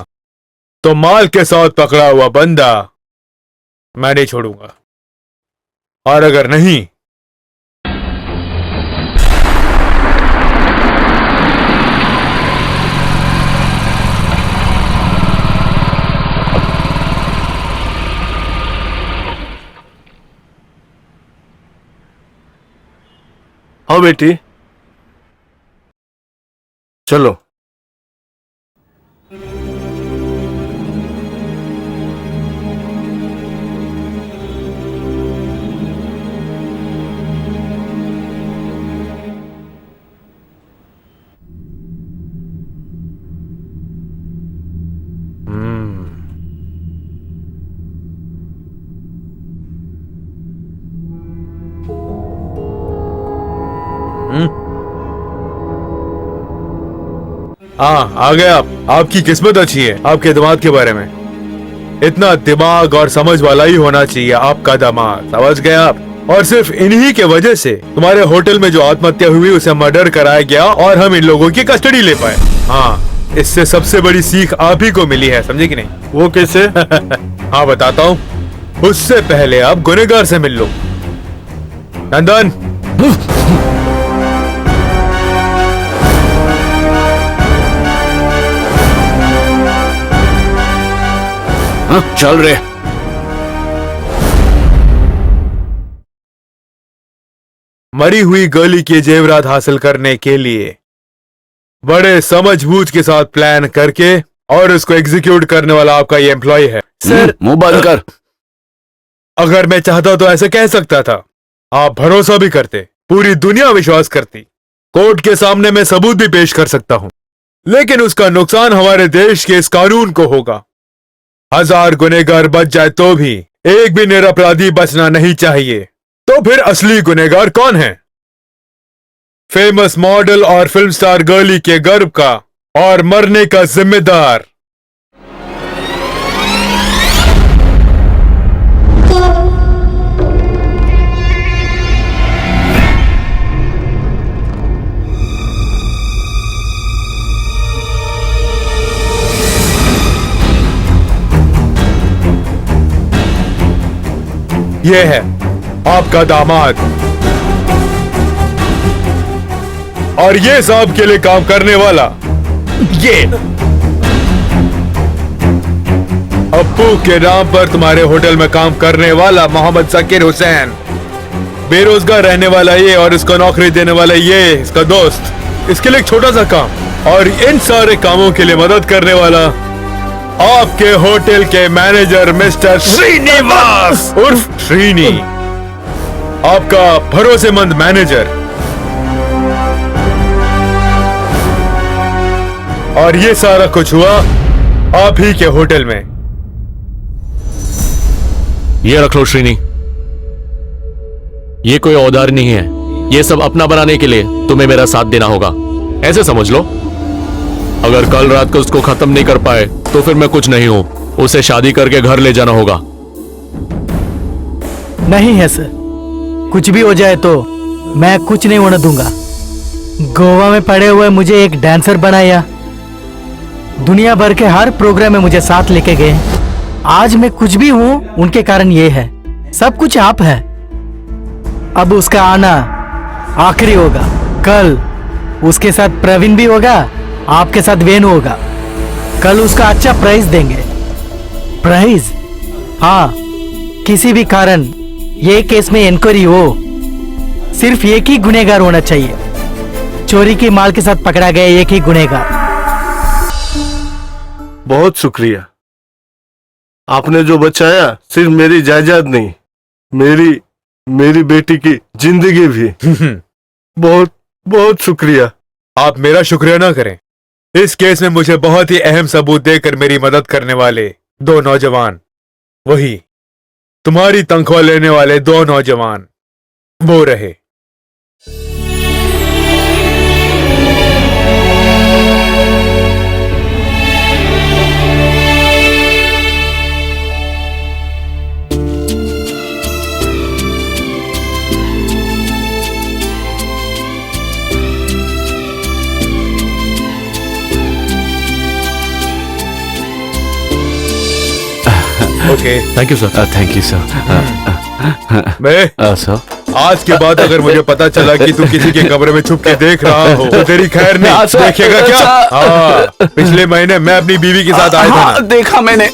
तो माल के साथ पकड़ा हुआ बंदा मैं नहीं छोड़ूंगा, और अगर नहीं हाँ बेटी, चलो। हाँ आ गए आप। आपकी किस्मत अच्छी है आपके दामाद के बारे में। इतना दिमाग और समझ वाला ही होना चाहिए आपका दामाद, समझ गए आप। और सिर्फ इन्हीं के वजह से तुम्हारे होटल में जो आत्महत्या हुई उसे मर्डर कराया गया और हम इन लोगों की कस्टडी ले पाए। हाँ, इससे सबसे बड़ी सीख आप ही को मिली है, समझे कि नहीं? वो कैसे? हाँ बताता हूँ। उससे पहले आप गुनहगार से मिल लो। नंदन, हाँ, चल रहे। मरी हुई गर्ली के जेवरात हासिल करने के लिए बड़े समझबूझ के साथ प्लान करके और उसको एग्जीक्यूट करने वाला आपका ये एम्प्लॉय है। सर मुंह बंद कर। अगर मैं चाहता तो ऐसे कह सकता था, आप भरोसा भी करते, पूरी दुनिया विश्वास करती, कोर्ट के सामने मैं सबूत भी पेश कर सकता हूं, लेकिन उसका नुकसान हमारे देश के इस कानून को होगा। 1000 गुनहगार बच जाए तो भी एक भी निरपराधी बचना नहीं चाहिए। तो फिर असली गुनहगार कौन है? फेमस मॉडल और फिल्म स्टार गर्ली के गर्व का और मरने का जिम्मेदार। ये है आपका दामाद, और ये साहब के लिए काम करने वाला ये अप्पू के नाम पर तुम्हारे होटल में काम करने वाला मोहम्मद जाकिर हुसैन, बेरोजगार रहने वाला ये और इसको नौकरी देने वाला ये इसका दोस्त। इसके लिए एक छोटा सा काम, और इन सारे कामों के लिए मदद करने वाला आपके होटल के मैनेजर मिस्टर श्रीनिवास उर्फ श्रीनी, आपका भरोसेमंद मैनेजर। और ये सारा कुछ हुआ आप ही के होटल में। ये रख लो श्रीनी, ये कोई औजार नहीं है। ये सब अपना बनाने के लिए तुम्हें मेरा साथ देना होगा, ऐसे समझ लो। अगर कल रात को उसको खत्म नहीं कर पाए तो फिर मैं कुछ नहीं हूं। उसे शादी करके घर ले जाना होगा। नहीं है सर, कुछ भी हो जाए तो मैं कुछ नहीं होने दूंगा। गोवा में पड़े हुए मुझे एक डांसर बनाया, दुनिया भर के हर प्रोग्राम में मुझे साथ लेके गए। आज मैं कुछ भी हूं उनके कारण ये है, सब कुछ आप है। अब उसका आना आखिरी होगा। कल उसके साथ प्रवीण भी होगा, आपके साथ वेनु होगा। कल उसका अच्छा प्राइज देंगे। प्राइज? हाँ, किसी भी कारण ये केस में इंक्वायरी हो, सिर्फ एक ही गुनहगार होना चाहिए। चोरी के माल के साथ पकड़ा गया एक ही गुनहगार। बहुत शुक्रिया। आपने जो बचाया सिर्फ मेरी जायदाद नहीं, मेरी बेटी की जिंदगी भी। बहुत बहुत शुक्रिया। आप मेरा शुक्रिया ना करें। इस केस में मुझे बहुत ही अहम सबूत देकर मेरी मदद करने वाले 2 नौजवान, वही तुम्हारी तनख्वाह लेने वाले 2 नौजवान, वो रहे। Okay, thank you sir. Thank you sir. मैं सर, आज के बाद अगर मुझे पता चला कि तू किसी के कमरे में छुप के देख रहा हो तो तेरी खैर नहीं। देखेगा क्या? हाँ, पिछले महीने मैं अपनी बीवी के साथ आया था ना। देखा मैंने।